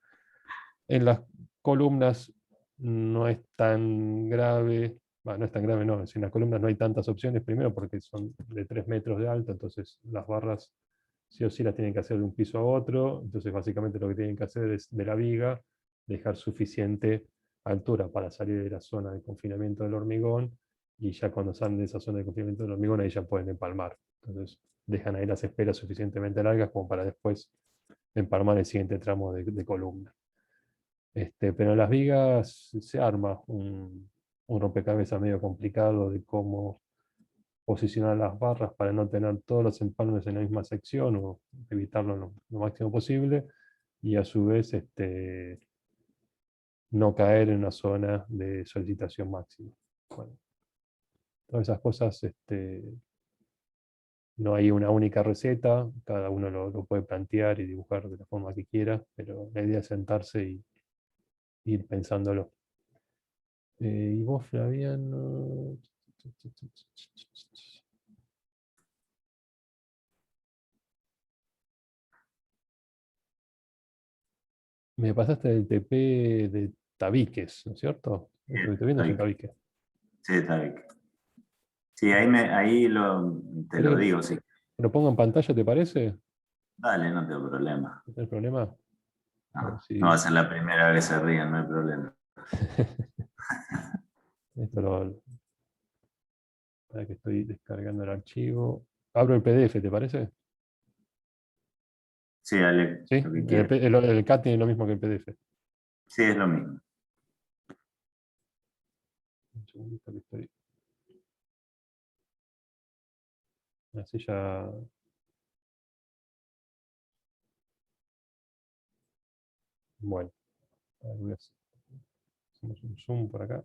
A: En las columnas no es tan grave, bueno, no es tan grave, no, en las columnas no hay tantas opciones, primero porque son de 3 metros de alto, entonces las barras sí o sí las tienen que hacer de un piso a otro, entonces básicamente lo que tienen que hacer es de la viga dejar suficiente altura para salir de la zona de confinamiento del hormigón y ya cuando salen de esa zona de confinamiento del hormigón, ahí ya pueden empalmar. Entonces dejan ahí las esperas suficientemente largas como para después empalmar el siguiente tramo de columna. Pero en las vigas se arma un rompecabezas medio complicado de cómo posicionar las barras para no tener todos los empalmes en la misma sección o evitarlo lo máximo posible, y a su vez no caer en una zona de solicitación máxima. Bueno, todas esas cosas, no hay una única receta, cada uno lo puede plantear y dibujar de la forma que quiera, pero la idea es sentarse y ir pensándolo. Y vos, Flaviano. Me pasaste el TP de tabiques, ¿no es cierto? Esto que estoy viendo es un tabique.
B: Sí, está bien. Sí, ahí, te lo
A: ¿Querés
B: digo, sí.
A: que lo ponga en pantalla, te parece?
B: Dale, no tengo problema.
A: ¿No hay problema? A ver
B: No,
A: si...
B: no va a ser la primera vez que se ríen, no hay problema.
A: Esto para que estoy descargando el archivo. Abro el PDF, ¿te parece?
B: Sí, dale,
A: ¿Sí?
B: lo que quieras.
A: El CAT tiene lo mismo que el PDF.
B: Sí, es lo mismo.
A: Un segundito que estoy. Así ya. Bueno, a ver, hacemos un zoom por acá.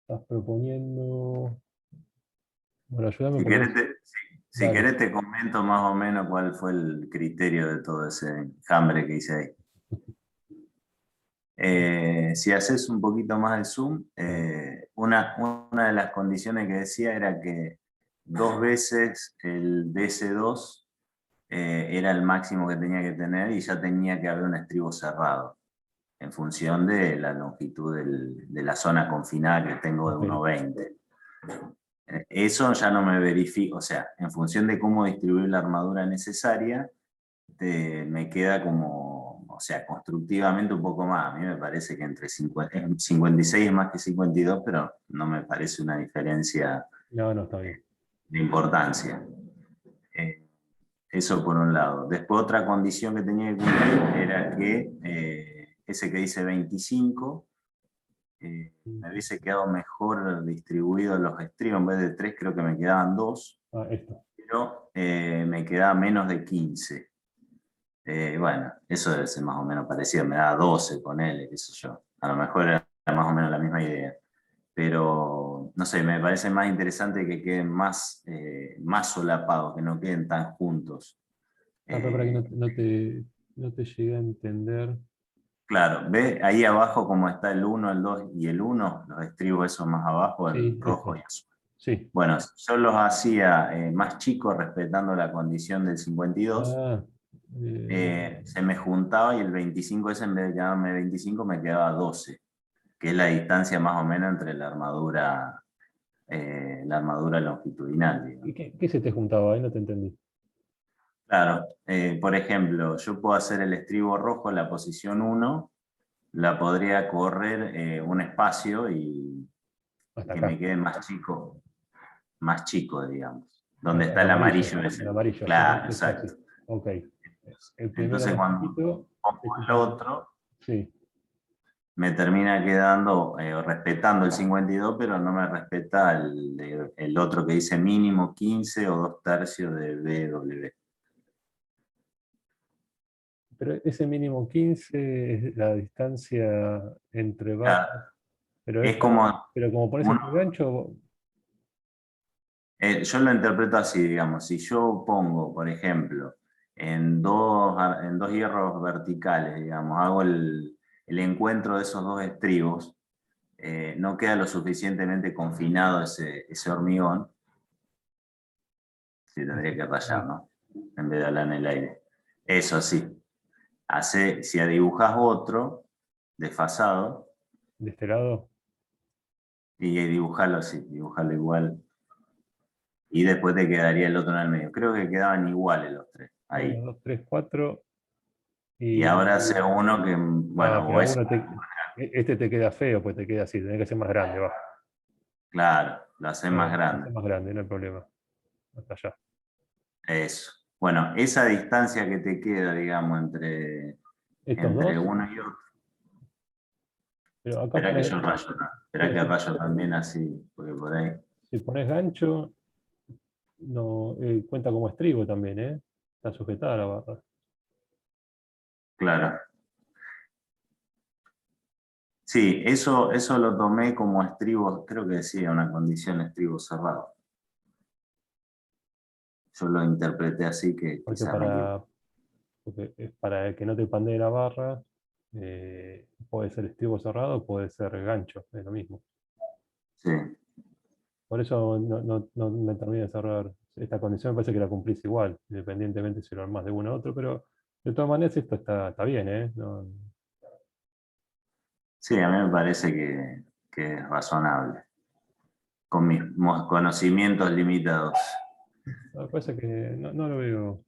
A: Estás proponiendo. Bueno, ayúdame
B: Si
A: porque
B: querés, si
A: dale.
B: querés te comento más o menos cuál fue el criterio de todo ese enjambre que hice ahí. Si haces un poquito más de zoom, una de las condiciones que decía era que 2 veces el DS2 era el máximo que tenía que tener y ya tenía que haber un estribo cerrado en función de la longitud de la zona confinada que tengo de
A: Ok.
B: 1,20. Eso ya no me verifico, o sea, en función de cómo distribuir la armadura necesaria, me queda como, o sea, constructivamente un poco más. A mí me parece que entre 56 es más que 52, pero no me parece una diferencia
A: No, no, está bien.
B: de importancia. Eso por un lado. Después otra condición que tenía que cumplir era que ese que dice 25, me hubiese quedado mejor distribuido los estribos. En vez de 3 creo que me quedaban 2,
A: Esto.
B: pero me quedaba menos de 15. Bueno, eso debe ser más o menos parecido, me da 12, ponele, qué sé yo. A lo mejor era más o menos la misma idea. Pero, no sé, me parece más interesante que queden más solapados, que no queden tan juntos.
A: Pero para que no te llegue a entender.
B: Claro, ¿ves? Ahí abajo como está el 1, el 2 y el 1, los estribos esos más abajo, el
A: Sí,
B: rojo y azul.
A: Sí.
B: Bueno, yo los hacía más chicos respetando la condición del 52.
A: Ah,
B: Se me juntaba y el 25 ese en vez de quedarme 25 me quedaba 12, que es la distancia más o menos entre la armadura longitudinal, digamos.
A: ¿Qué se te juntaba ahí? No te entendí.
B: Claro, por ejemplo, yo puedo hacer el estribo rojo en la posición 1, la podría correr un espacio y
A: Hasta
B: que
A: acá.
B: me quede más chico, digamos. Donde está
A: El
B: el
A: amarillo.
B: amarillo ese.
A: El amarillo, sí,
B: Claro,
A: exacto.
B: exacto.
A: Ok. El primero
B: Entonces
A: más
B: cuando
A: chiquito.
B: pongo
A: Este
B: el
A: ya.
B: otro,
A: Sí.
B: me termina quedando, respetando el 52, pero no me respeta el otro que dice mínimo 15 o 2/3 de BW.
A: Pero ese mínimo 15 es la distancia entre
B: Claro,
A: barras. Pero,
B: es como
A: pero como pones
B: uno,
A: este gancho.
B: yo lo interpreto así, digamos, si yo pongo, por ejemplo, en dos hierros verticales, digamos, hago el encuentro de esos dos estribos, no queda lo suficientemente confinado ese hormigón, si tendría que rayar, ¿no? En vez de hablar en el aire. Eso sí, si dibujas otro desfasado,
A: De este lado.
B: y dibujarlo así, dibujarlo igual, y después te quedaría el otro en el medio. Creo que quedaban iguales los tres,
A: 1,
B: ahí.
A: 2, 3, 4.
B: Y ahora hace uno que, bueno,
A: pero
B: o es,
A: este te queda feo, pues te queda así, tenés que ser más grande, va.
B: claro, lo hace más
A: Lo
B: grande.
A: haces más grande, no hay problema. Hasta allá.
B: Eso. Bueno, esa distancia que te queda, digamos,
A: Estos
B: entre
A: dos,
B: uno y otro.
A: pero acá
B: Espera que
A: pones,
B: yo rayo, ¿no? Espera
A: sí,
B: que rayo también así, porque por ahí.
A: si pones gancho, no, cuenta como estribo también, ¿eh? Está sujetada a la barra.
B: Claro. Sí, eso lo tomé como estribo, creo que decía una condición estribo cerrado. Yo lo interpreté así, que
A: Porque
B: quizás me equivoco.
A: porque es para que no te pandee la barra, puede ser estribo cerrado, puede ser gancho, es lo mismo.
B: Sí,
A: Por eso no me termina de cerrar esta condición, me parece que la cumplís igual, independientemente si lo armás de uno a otro, pero de todas maneras esto está bien, ¿eh?
B: sí, a mí me parece que es razonable, con mis conocimientos limitados.
A: Me parece que no lo veo.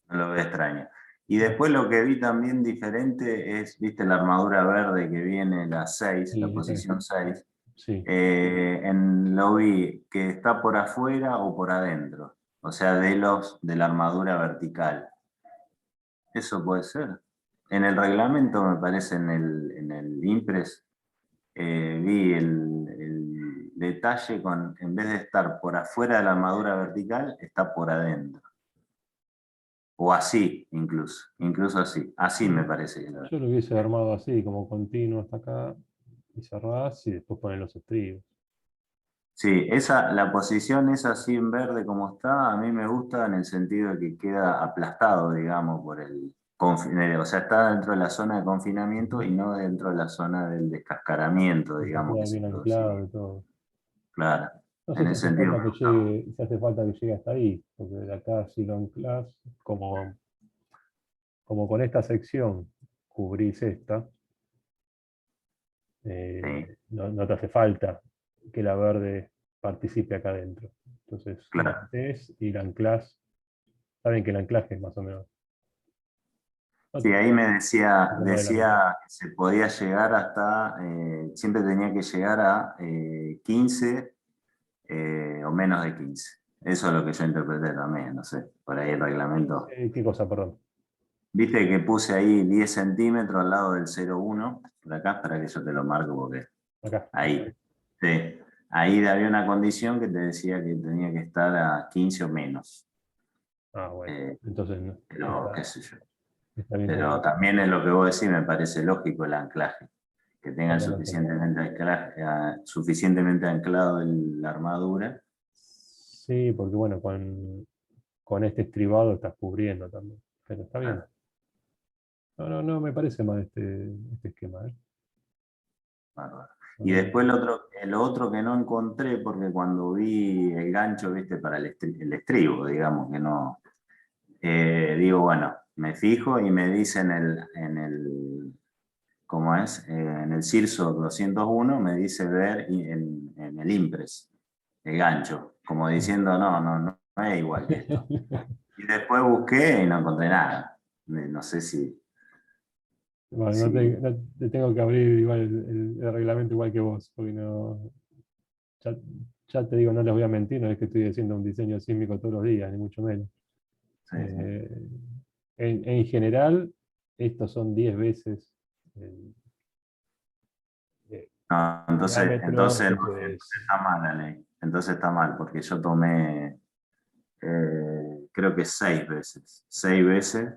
B: No lo veo extraño. Y después lo que vi también diferente es, viste, la armadura verde que viene, la 6, la
A: Sí,
B: posición 6.
A: sí.
B: Lo vi que está por afuera o por adentro, o sea, de la armadura vertical. Eso puede ser. En el reglamento, me parece, en el Impress, vi el detalle en vez de estar por afuera de la armadura vertical, está por adentro. O así, incluso así. Así me parece que lo
A: Yo lo hubiese armado así, como continuo hasta acá, y cerrás y después ponen los estribos.
B: Sí, la posición es así en verde como está, a mí me gusta en el sentido de que queda aplastado, digamos, por o sea, está dentro de la zona de confinamiento y no dentro de la zona del descascaramiento,
A: Y te
B: digamos,
A: queda
B: que se
A: bien
B: produciría.
A: anclado y todo.
B: Claro,
A: No sé
B: en
A: si
B: ese
A: hace
B: sentido
A: falta
B: me
A: que
B: gusta mucho.
A: llegue, si hace falta que llegue hasta ahí, porque de acá si lo anclas, como con esta sección cubrís esta,
B: Sí,
A: no te hace falta que la verde participe acá adentro. Entonces la
B: claro.
A: metés y la anclás. Saben que el anclaje es más o menos. No
B: Sí,
A: te
B: ahí me decía,
A: como adelantar.
B: decía que se podía llegar hasta, siempre tenía que llegar a 15 o menos de 15. Eso es lo que yo interpreté también, no sé, por ahí el reglamento.
A: ¿Qué cosa, perdón?
B: Viste que puse ahí 10 centímetros al lado del 0,1, por acá, para que yo te lo marco porque
A: Acá.
B: ahí, sí, ahí había una condición que te decía que tenía que estar a 15 o menos.
A: Ah, bueno.
B: Eh,
A: Entonces
B: pero qué sé yo.
A: está bien
B: Pero
A: de
B: también es lo que vos decís, me parece lógico el anclaje, que tengan
A: ponerlo así.
B: suficientemente anclado la armadura.
A: Sí, porque bueno, con este estribado estás cubriendo también. Pero está bien.
B: Ah,
A: No me parece mal este esquema, ¿eh?
B: bárbaro. Y
A: No,
B: después lo otro que no encontré, porque cuando vi el gancho, viste, para el estribo, digamos, que no, digo, bueno, me fijo y me dice ¿cómo es? En el CIRSO 201 me dice ver en el Impress, el gancho, como diciendo, no es igual que esto. Y después busqué y no encontré nada. No sé
A: Bueno,
B: si
A: no te tengo que abrir igual el reglamento igual que vos, porque ya, ya te digo, no les voy a mentir, no es que estoy haciendo un diseño sísmico todos los días, ni mucho menos.
B: sí, sí.
A: Eh, en general, estos son 10 veces el, el
B: No,
A: diámetro,
B: entonces está mal la ley. Entonces está mal, porque yo tomé, creo que 6 veces. 6 veces,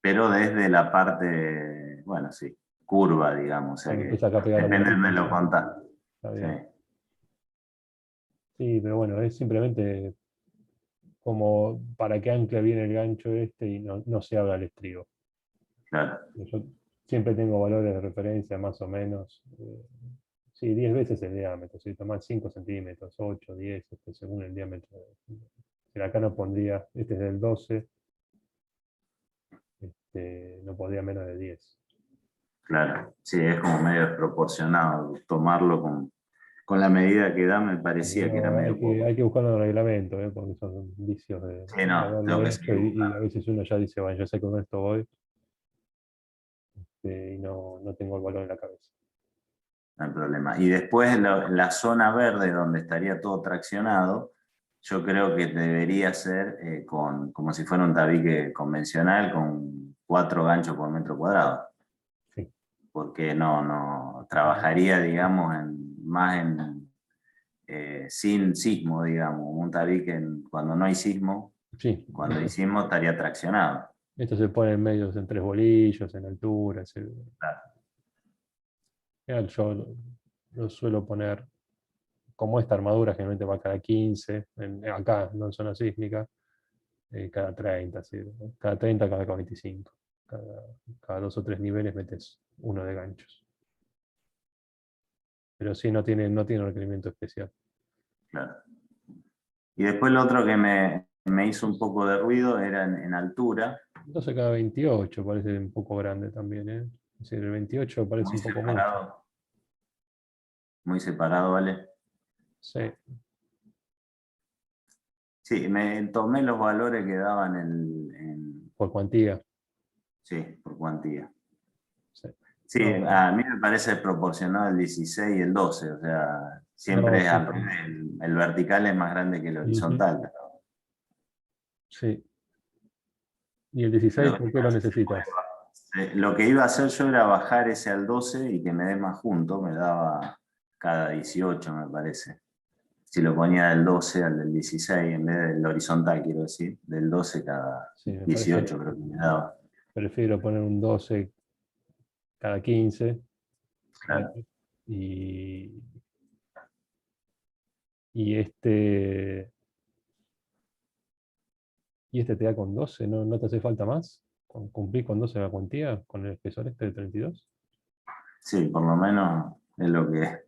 B: pero desde la parte, bueno, sí, curva, digamos. O sea
A: cuando
B: que
A: empieza acá a pegar la
B: depende de dónde lo
A: superficie.
B: contás.
A: Está
B: Sí,
A: bien. Sí, pero bueno, es simplemente como para que ancle bien el gancho este y no se abra el estribo.
B: claro.
A: Yo siempre tengo valores de referencia más o menos. Sí, 10 veces el diámetro. Si tomás 5 centímetros, 8, 10, según el diámetro. Pero acá no pondría, este es del 12, no pondría menos de 10.
B: Claro, sí, es como medio desproporcionado tomarlo con la medida que da me parecía que era
A: No,
B: medio poco.
A: hay que buscarlo en el reglamento, porque son vicios
B: Sí,
A: de
B: no,
A: haberlo
B: tengo que
A: hecho
B: seguir
A: y a
B: buscando,
A: veces uno ya dice, bueno, yo sé que con esto voy y no tengo el valor en la cabeza.
B: no hay problema. Y después la zona verde donde estaría todo traccionado, yo creo que debería ser como si fuera un tabique convencional con 4 ganchos por metro cuadrado.
A: Sí.
B: Porque no trabajaría, digamos, más sin sismo, digamos, un tabique cuando no hay sismo,
A: Sí,
B: cuando hay sismo estaría traccionado.
A: esto se pone en medios en 3 bolillos, en altura.
B: Claro.
A: Yo lo suelo poner como esta armadura, generalmente va cada 15, acá, no en zona sísmica, cada 30, ¿sí? Cada 30, cada 25. Cada 2 o 3 niveles metes uno de ganchos. Pero sí, no tiene requerimiento especial.
B: Claro. Y después lo otro que me hizo un poco de ruido era en altura,
A: 12 cada 28 parece un poco grande también, ¿eh? Es decir, el 28 parece un poco mucho.
B: muy separado, ¿vale?
A: Sí,
B: Sí, me tomé los valores que daban
A: por cuantía.
B: sí, por cuantía.
A: Sí.
B: Sí,
A: No,
B: a mí me parece proporcionado el 16 y el 12, o sea, siempre
A: no,
B: es
A: sí,
B: al
A: sí.
B: revés, el vertical es más grande que el
A: Ujú,
B: horizontal.
A: sí. ¿Y el
B: Pero
A: 16
B: lo que
A: por qué lo
B: pasa es
A: necesitas?
B: lo que iba a hacer yo era bajar ese al 12 y que me dé más junto, me daba cada 18, me parece. Si lo ponía del 12 al del 16, en vez del horizontal, quiero decir, del 12 cada
A: Sí, me parece,
B: 18 creo que me daba.
A: prefiero poner un 12 cada 15, ¿eh?
B: Claro.
A: Y, y este, y este te da con 12, ¿no te hace falta más? ¿Cumplir con 12 la cuantía con el espesor este de 32?
B: Sí, por lo menos es lo que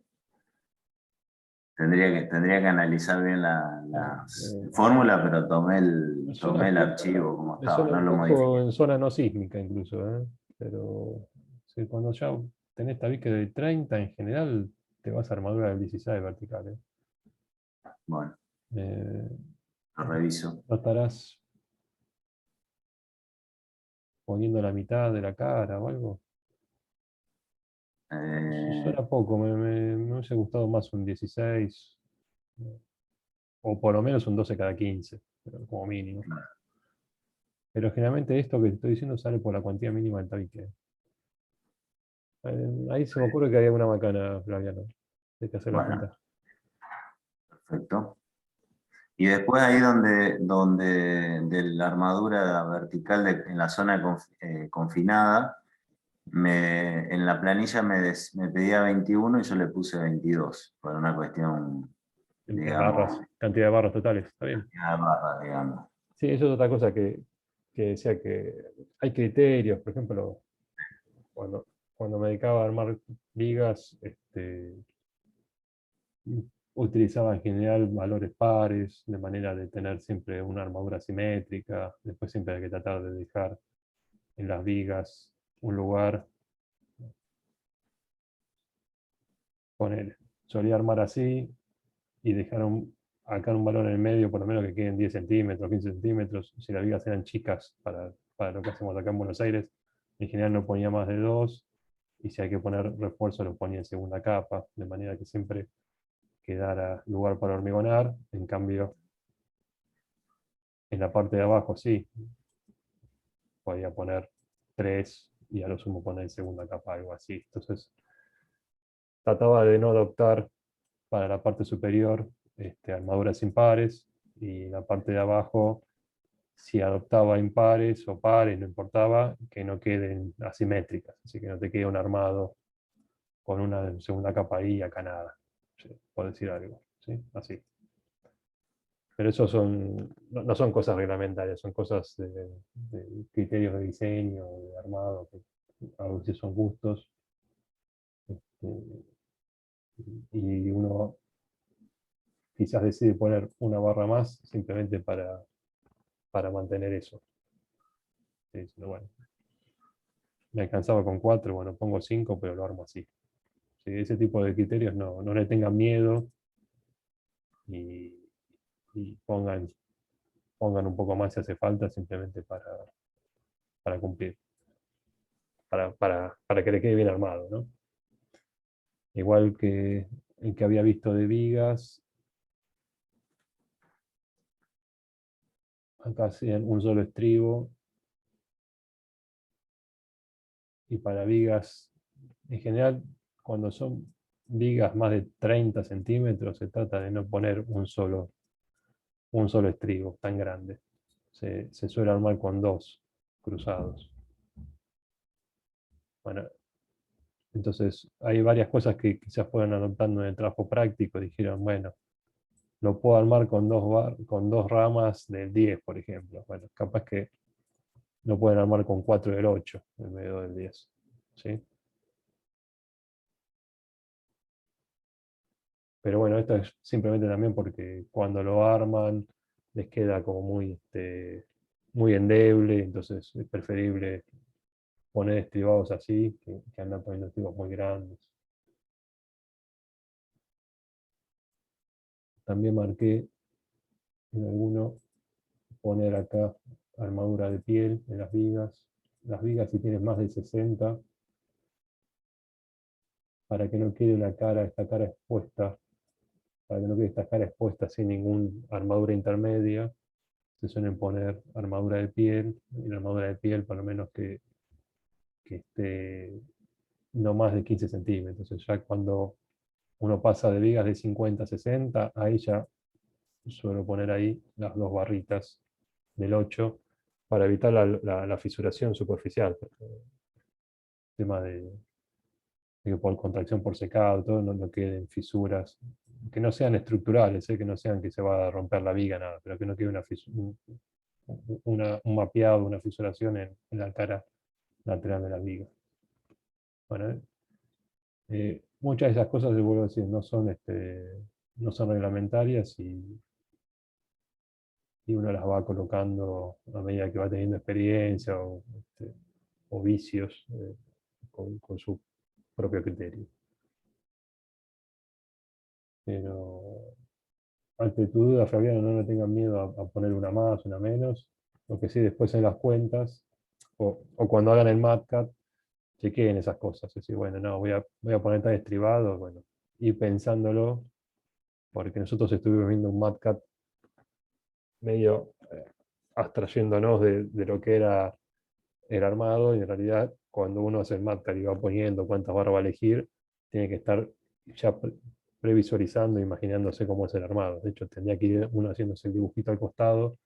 B: tendría que analizar bien la
A: A mí
B: fórmula, pero
A: me
B: tomé
A: suena,
B: el archivo como
A: me
B: estaba,
A: suena
B: no
A: un
B: lo
A: poco
B: modifiqué.
A: en zona no sísmica incluso, ¿eh? Pero sí, cuando ya tenés tabique de 30, en general te vas a armadura del 16 vertical, ¿eh?
B: Bueno,
A: Eh,
B: lo reviso.
A: no estarás poniendo la mitad de la cara o algo.
B: Eh,
A: Suena poco, me hubiese gustado más un 16, o por lo menos un 12 cada 15, pero como mínimo. Pero generalmente esto que te estoy diciendo sale por la cuantía mínima del tabique. Ahí se me ocurre que hay una macana, Flaviano. Hay que hacer la
B: bueno,
A: cuenta.
B: perfecto. Y después ahí donde de la armadura vertical en la zona confinada, en la planilla me pedía 21 y yo le puse 22, por una cuestión,
A: En
B: digamos,
A: barras, cantidad de barras totales, está bien.
B: de barra, digamos.
A: Sí, eso es otra cosa que decía que hay criterios, por ejemplo, cuando, cuando me dedicaba a armar vigas, utilizaba en general valores pares, de manera de tener siempre una armadura simétrica. Después siempre hay que tratar de dejar en las vigas un lugar, poner, solía armar así y dejar acá un valor en el medio, por lo menos que queden 10 centímetros, 15 centímetros. Si las vigas eran chicas para lo que hacemos acá en Buenos Aires, en general no ponía más de 2, y si hay que poner refuerzo lo ponía en segunda capa, de manera que siempre quedara lugar para hormigonar. En cambio, en la parte de abajo sí, podía poner 3 y a lo sumo poner en segunda capa algo así. Entonces, trataba de no adoptar para la parte superior armaduras impares, y la parte de abajo, si adoptaba impares o pares, no importaba, que no queden asimétricas, así que no te quede un armado con una segunda capa ahí y acá nada, ¿sí? Por decir algo, ¿sí? Así. Pero eso no son cosas reglamentarias, son cosas de criterios de diseño, de armado, que a veces son gustos, este, y uno quizás decide poner una barra más simplemente para mantener eso. Sí, diciendo, bueno, me alcanzaba con 4, bueno, pongo 5, pero lo armo así. ¿sí? Ese tipo de criterios no le tengan miedo y pongan un poco más si hace falta, simplemente para cumplir, para que le quede bien armado, ¿no? Igual que el que había visto de vigas, acá hacían un solo estribo, y para vigas, en general, cuando son vigas más de 30 centímetros, se trata de no poner un solo estribo tan grande. Se suele armar con 2 cruzados. Bueno, entonces hay varias cosas que quizás fueron adoptando en el trabajo práctico. Dijeron, bueno, lo puedo armar con con 2 ramas del 10, por ejemplo. Bueno, capaz que lo pueden armar con 4 del 8 en medio del 10. ¿Sí? Pero bueno, esto es simplemente también porque cuando lo arman les queda como muy endeble, entonces es preferible poner estribados así que andar poniendo estribos muy grandes. También marqué en alguno poner acá armadura de piel en las vigas. Las vigas si tienes más de 60, para que no quede esta cara expuesta, para que no quede esta cara expuesta sin ninguna armadura intermedia, se suelen poner armadura de piel, y la armadura de piel por lo menos que esté no más de 15 centímetros. Entonces ya cuando uno pasa de vigas de 50 a 60, ahí ya suelo poner ahí las 2 barritas del 8 para evitar la fisuración superficial. El tema de que por contracción por secado, todo no queden fisuras, que no sean estructurales, que no sean que se va a romper la viga, nada, pero que no quede un mapeado, una fisuración en la cara lateral de la viga. Bueno, muchas de esas cosas, les vuelvo a decir, no son reglamentarias y uno las va colocando a medida que va teniendo experiencia o vicios con su propio criterio. Pero ante tu duda, Fabián, no le tengan miedo a poner una más, una menos. Lo que sí, después en las cuentas, o cuando hagan el MATCAT, chequeen esas cosas. Es decir, bueno, no, voy a poner tan estribado, bueno, y pensándolo, porque nosotros estuvimos viendo un MATCAT medio abstrayéndonos de lo que era el armado, y en realidad cuando uno hace el MATCAT y va poniendo cuántas barras va a elegir, tiene que estar ya previsualizando, imaginándose cómo es el armado. De hecho, tendría que ir uno haciéndose el dibujito al costado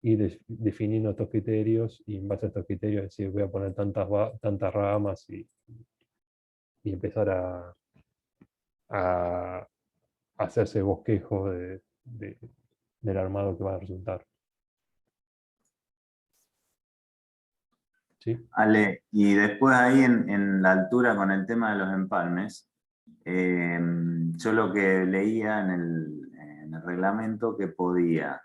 A: y definiendo estos criterios, y en base a estos criterios decir, voy a poner tantas ramas y empezar a hacerse bosquejo del armado que va a resultar. ¿Sí?
B: Ale, y después ahí en la altura con el tema de los empalmes, yo lo que leía en el reglamento que podía,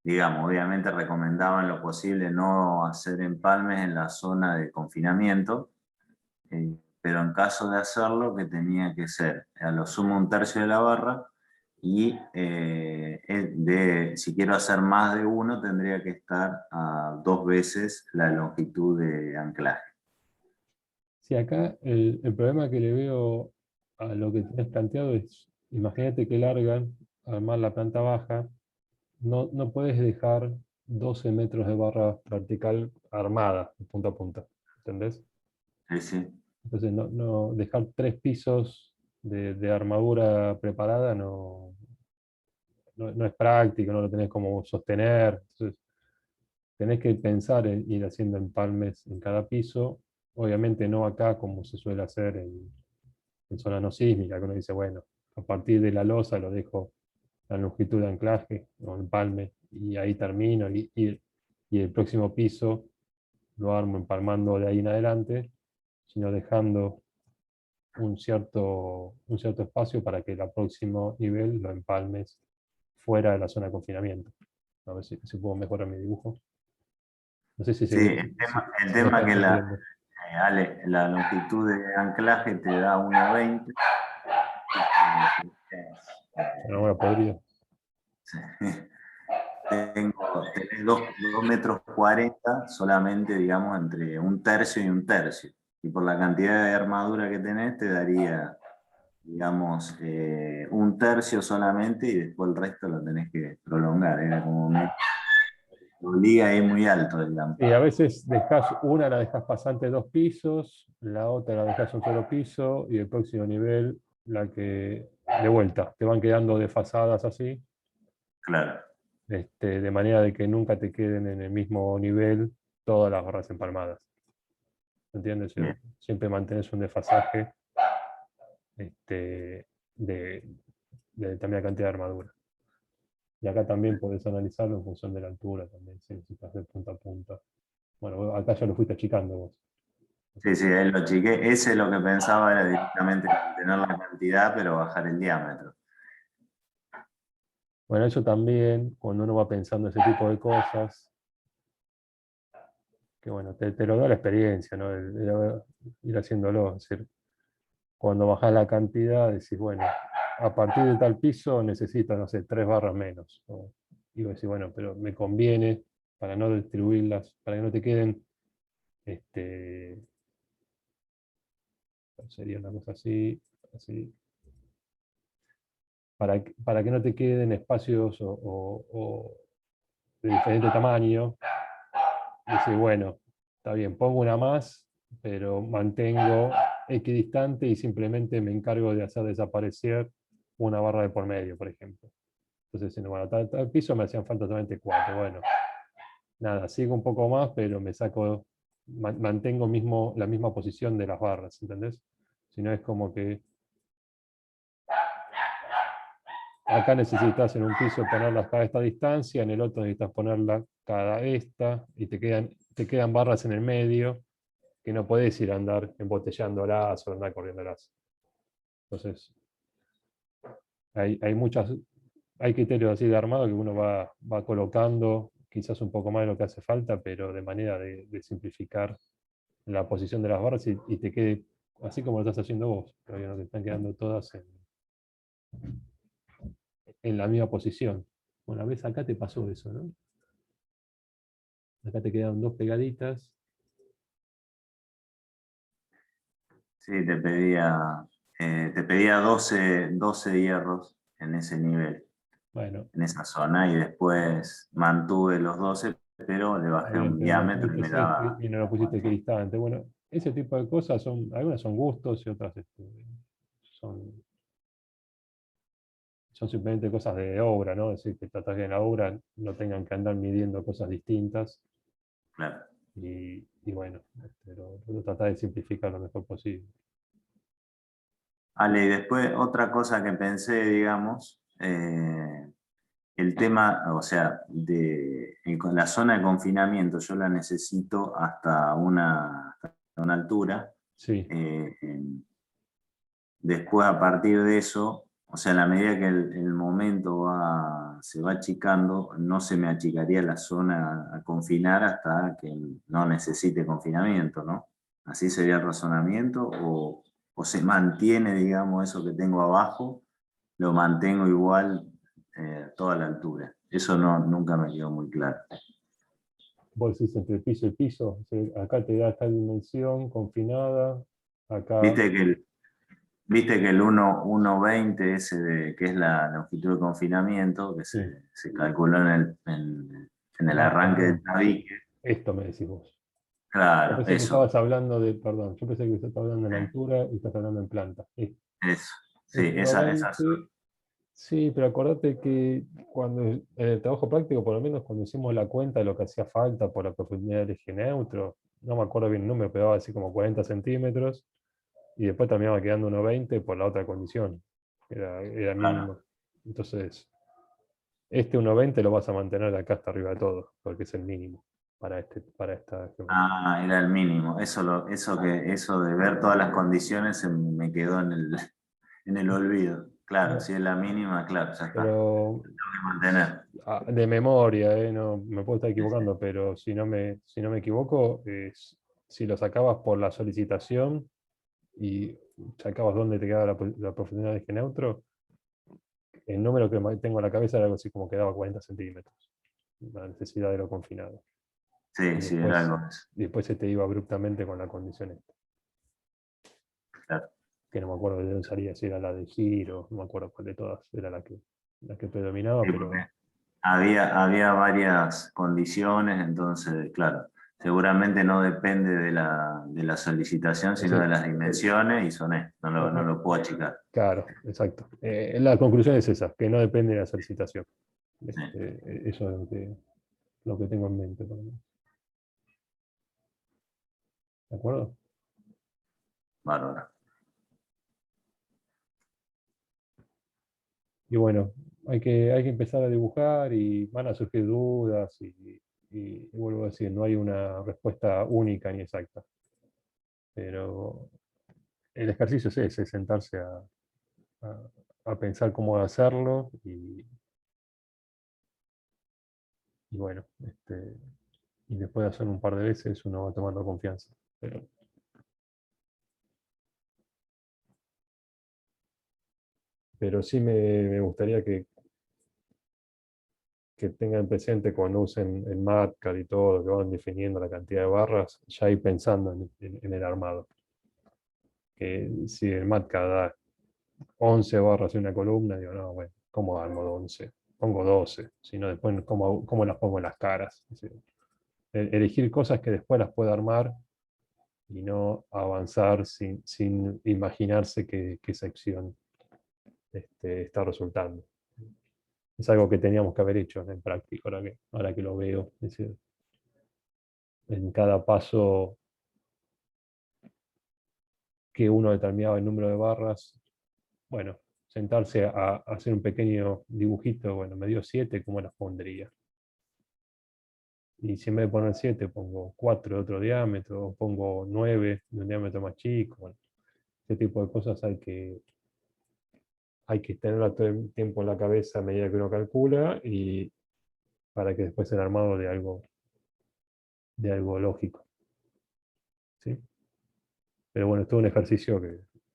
B: digamos, obviamente recomendaban lo posible no hacer empalmes en la zona de confinamiento, pero en caso de hacerlo, que tenía que ser a lo sumo 1/3 de la barra, y si quiero hacer más de uno, tendría que estar a 2 veces la longitud de anclaje.
A: Sí, acá el problema que le veo a lo que tenés planteado es, imagínate que largan armar la planta baja, no puedes dejar 12 metros de barra vertical armada, de punta a punta, ¿entendés?
B: Sí, sí.
A: Entonces, dejar 3 pisos de armadura preparada no es práctico, no lo tenés como sostener. Entonces, tenés que pensar en ir haciendo empalmes en cada piso, obviamente no acá como se suele hacer en zona no sísmica, que uno dice, bueno, a partir de la losa lo dejo la longitud de anclaje o empalme y ahí termino, y el próximo piso lo armo empalmando de ahí en adelante, sino dejando un cierto espacio para que el próximo nivel lo empalmes fuera de la zona de confinamiento. A ver si puedo mejorar mi dibujo. No sé si
B: Sí, el tema que
A: está entendiendo.
B: Ale, la longitud de anclaje te da 1,20.
A: Una buena podrida.
B: Sí. Tenés 2,40 m solamente, digamos, entre un tercio y un tercio. Y por la cantidad de armadura que tenés, te daría, digamos, un tercio solamente y después el resto lo tenés que prolongar. Era como te obliga a ir muy alto, digamos.
A: Y a veces la dejas pasante 2 pisos, la otra la dejas un solo piso y el próximo nivel, la que de vuelta, te van quedando desfasadas así,
B: Claro.
A: de manera de que nunca te queden en el mismo nivel todas las barras empalmadas. ¿Entiendes?
B: Bien.
A: Siempre mantienes un desfasaje de determinada cantidad de armadura. Y acá también podés analizarlo en función de la altura también, si necesitas de punta a punta. Bueno, acá ya lo fuiste achicando vos.
B: Sí, sí, lo chiqué. Ese lo que pensaba era directamente mantener la cantidad, pero bajar el diámetro.
A: Bueno, eso también, cuando uno va pensando ese tipo de cosas, que bueno, te lo da la experiencia, ¿no? El ir haciéndolo. Es decir, cuando bajás la cantidad, decís, bueno, a partir de tal piso necesito, no sé, 3 barras menos. Y vos decís, bueno, pero me conviene para no distribuirlas, para que no te queden, sería una cosa así, así. Para que no te queden espacios de diferente tamaño, decir, bueno, está bien, pongo una más, pero mantengo equidistante y simplemente me encargo de hacer desaparecer una barra de por medio, por ejemplo. Entonces, diciendo, bueno, tal piso me hacían falta solamente 4. Bueno, nada, sigo un poco más, pero mantengo la misma posición de las barras, ¿entendés? Si no es como que acá necesitas en un piso ponerlas cada esta distancia, en el otro necesitas ponerla cada esta, y te quedan barras en el medio, que no podés ir a andar embotellándolas o andar corriéndolas. Entonces, hay criterios así de armado que uno va colocando quizás un poco más de lo que hace falta, pero de manera de simplificar la posición de las barras y te quede así como lo estás haciendo vos, todavía no te están quedando todas en la misma posición. Bueno, a veces acá te pasó eso, ¿no? Acá te quedaron 2 pegaditas.
B: Sí, te pedía 12 hierros en ese nivel,
A: Bueno,
B: en esa zona, y después mantuve los 12, pero le
A: está
B: bajé
A: bien,
B: un
A: pero no
B: diámetro y
A: pusiste
B: me
A: sí,
B: daba.
A: y no lo pusiste equidistante. Bueno, ese tipo de cosas algunas son gustos y otras son, son simplemente cosas de obra, ¿no? Es decir, que tratas que en la obra no tengan que andar midiendo cosas distintas
B: Claro.
A: y bueno, lo tratás de simplificar lo mejor posible.
B: Ale, y después otra cosa que pensé, digamos, el tema, o sea, con la zona de confinamiento, yo la necesito hasta una altura.
A: Sí,
B: eh, Después, a partir de eso, o sea, a la medida que el momento se va achicando, no se me achicaría la zona a confinar hasta que no necesite confinamiento, ¿no? ¿Así sería el razonamiento? ¿O se mantiene, digamos, eso que tengo abajo, lo mantengo igual toda la altura? Eso nunca me quedó muy claro.
A: vos decís entre el piso y el piso, acá te da esta dimensión confinada, acá,
B: Viste que el 1,20 ese que es la longitud de confinamiento, que
A: sí.
B: se calculó en el
A: Ah,
B: arranque del
A: perdón,
B: tabique.
A: esto me decís vos. Yo
B: Claro,
A: pensé que
B: eso,
A: estabas hablando perdón, yo pensé que estabas hablando en altura y estás hablando en planta.
B: eso. Sí,
A: Este
B: esa
A: 1,20, sí, pero acordate que cuando en el trabajo práctico, por lo menos cuando hicimos la cuenta de lo que hacía falta por la profundidad del eje neutro, no me acuerdo bien el número, pero daba así como 40 centímetros, y después terminaba quedando 1,20 por la otra condición, era
B: claro.
A: mínimo. Entonces, este 1,20 lo vas a mantener acá hasta arriba de todo, porque es el mínimo para esta geometría.
B: Ah, era el mínimo. Eso de ver todas las condiciones me quedó en el olvido. Claro,
A: No,
B: si es la mínima, claro, ya está.
A: pero
B: Tengo que mantener.
A: de memoria, no me puedo estar
B: Sí, sí.
A: equivocando, pero si no me equivoco, es si lo sacabas por la solicitación y sacabas dónde te quedaba la profundidad de eje neutro, el número que tengo en la cabeza era algo así como que daba 40 centímetros, la necesidad de lo confinado.
B: Sí, sí, era algo de eso.
A: Y después se te iba abruptamente con la condición esta.
B: Claro.
A: Que no me acuerdo de dónde salía, si era la de giro, no me acuerdo cuál de todas era la que predominaba,
B: Sí,
A: pero
B: porque había varias condiciones, entonces, claro, seguramente no depende de la solicitación, sino de las dimensiones, y son esto, no lo puedo achicar.
A: claro, exacto. La conclusión es esa, que no depende de la solicitación.
B: Sí.
A: Eso es lo que tengo en mente, por lo menos. ¿De acuerdo?
B: Bárbaro.
A: Y bueno, hay que empezar a dibujar y van a surgir dudas y vuelvo a decir, no hay una respuesta única ni exacta. Pero el ejercicio es ese, es sentarse a pensar cómo hacerlo y bueno, y después de hacerlo un par de veces uno va tomando confianza. Pero sí me gustaría que tengan presente cuando usen el MATCAD y todo, que van definiendo la cantidad de barras, ya ir pensando en el armado. Que si el MATCAD da 11 barras en una columna, digo, no, bueno, ¿cómo armo 11? Pongo 12, sino después cómo las pongo en las caras. Es decir, elegir cosas que después las pueda armar y no avanzar sin imaginarse qué sección está resultando. Es algo que teníamos que haber hecho en práctica, ahora que lo veo. Es decir, en cada paso que uno determinaba el número de barras, bueno, sentarse a hacer un pequeño dibujito, bueno, me dio 7, ¿cómo las pondría? Y si en vez de poner 7 pongo 4 de otro diámetro, o pongo 9 de un diámetro más chico, bueno, ese tipo de cosas hay que tenerla todo el tiempo en la cabeza a medida que uno calcula y para que después el armado de algo lógico. ¿Sí? Pero bueno, es todo un ejercicio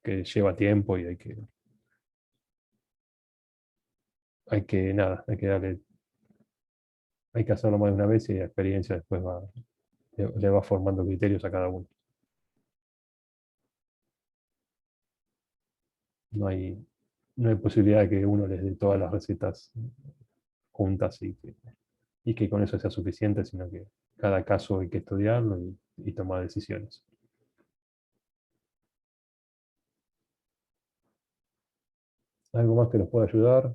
A: que lleva tiempo y nada, hay que hacerlo más de una vez y la experiencia después le va formando criterios a cada uno. No hay posibilidad de que uno les dé todas las recetas juntas y que con eso sea suficiente, sino que cada caso hay que estudiarlo y tomar decisiones. ¿Algo más que nos pueda ayudar?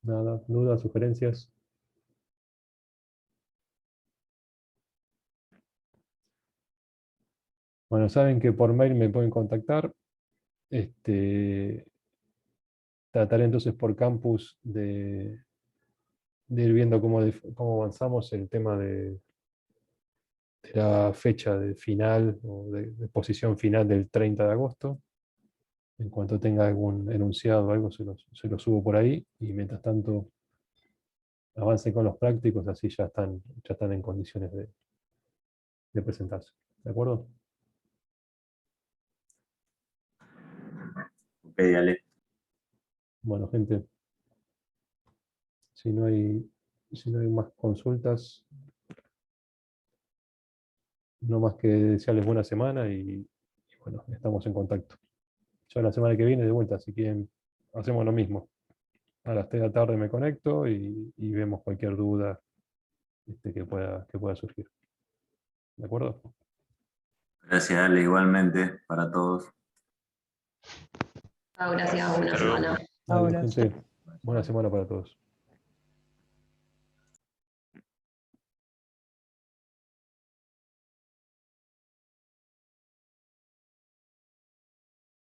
A: Nada, dudas, sugerencias. Bueno, saben que por mail me pueden contactar. Trataré entonces por campus de ir viendo cómo avanzamos el tema de la fecha de final o de posición final del 30 de agosto. En cuanto tenga algún enunciado o algo, se lo subo por ahí y mientras tanto avancen con los prácticos, así ya están en condiciones de presentarse. ¿De acuerdo?
B: Ok, dale.
A: Bueno, gente, si no hay más consultas, no más que desearles buena semana y bueno, estamos en contacto. Ya la semana que viene de vuelta, si quieren, hacemos lo mismo. A las 3 de la tarde me conecto y vemos cualquier duda que pueda surgir. ¿De acuerdo?
B: Gracias, Ale, igualmente para todos.
C: Chao, gracias, buena
E: Hasta luego.
C: semana.
A: Vale,
F: Ahora.
A: gente, buena semana para todos.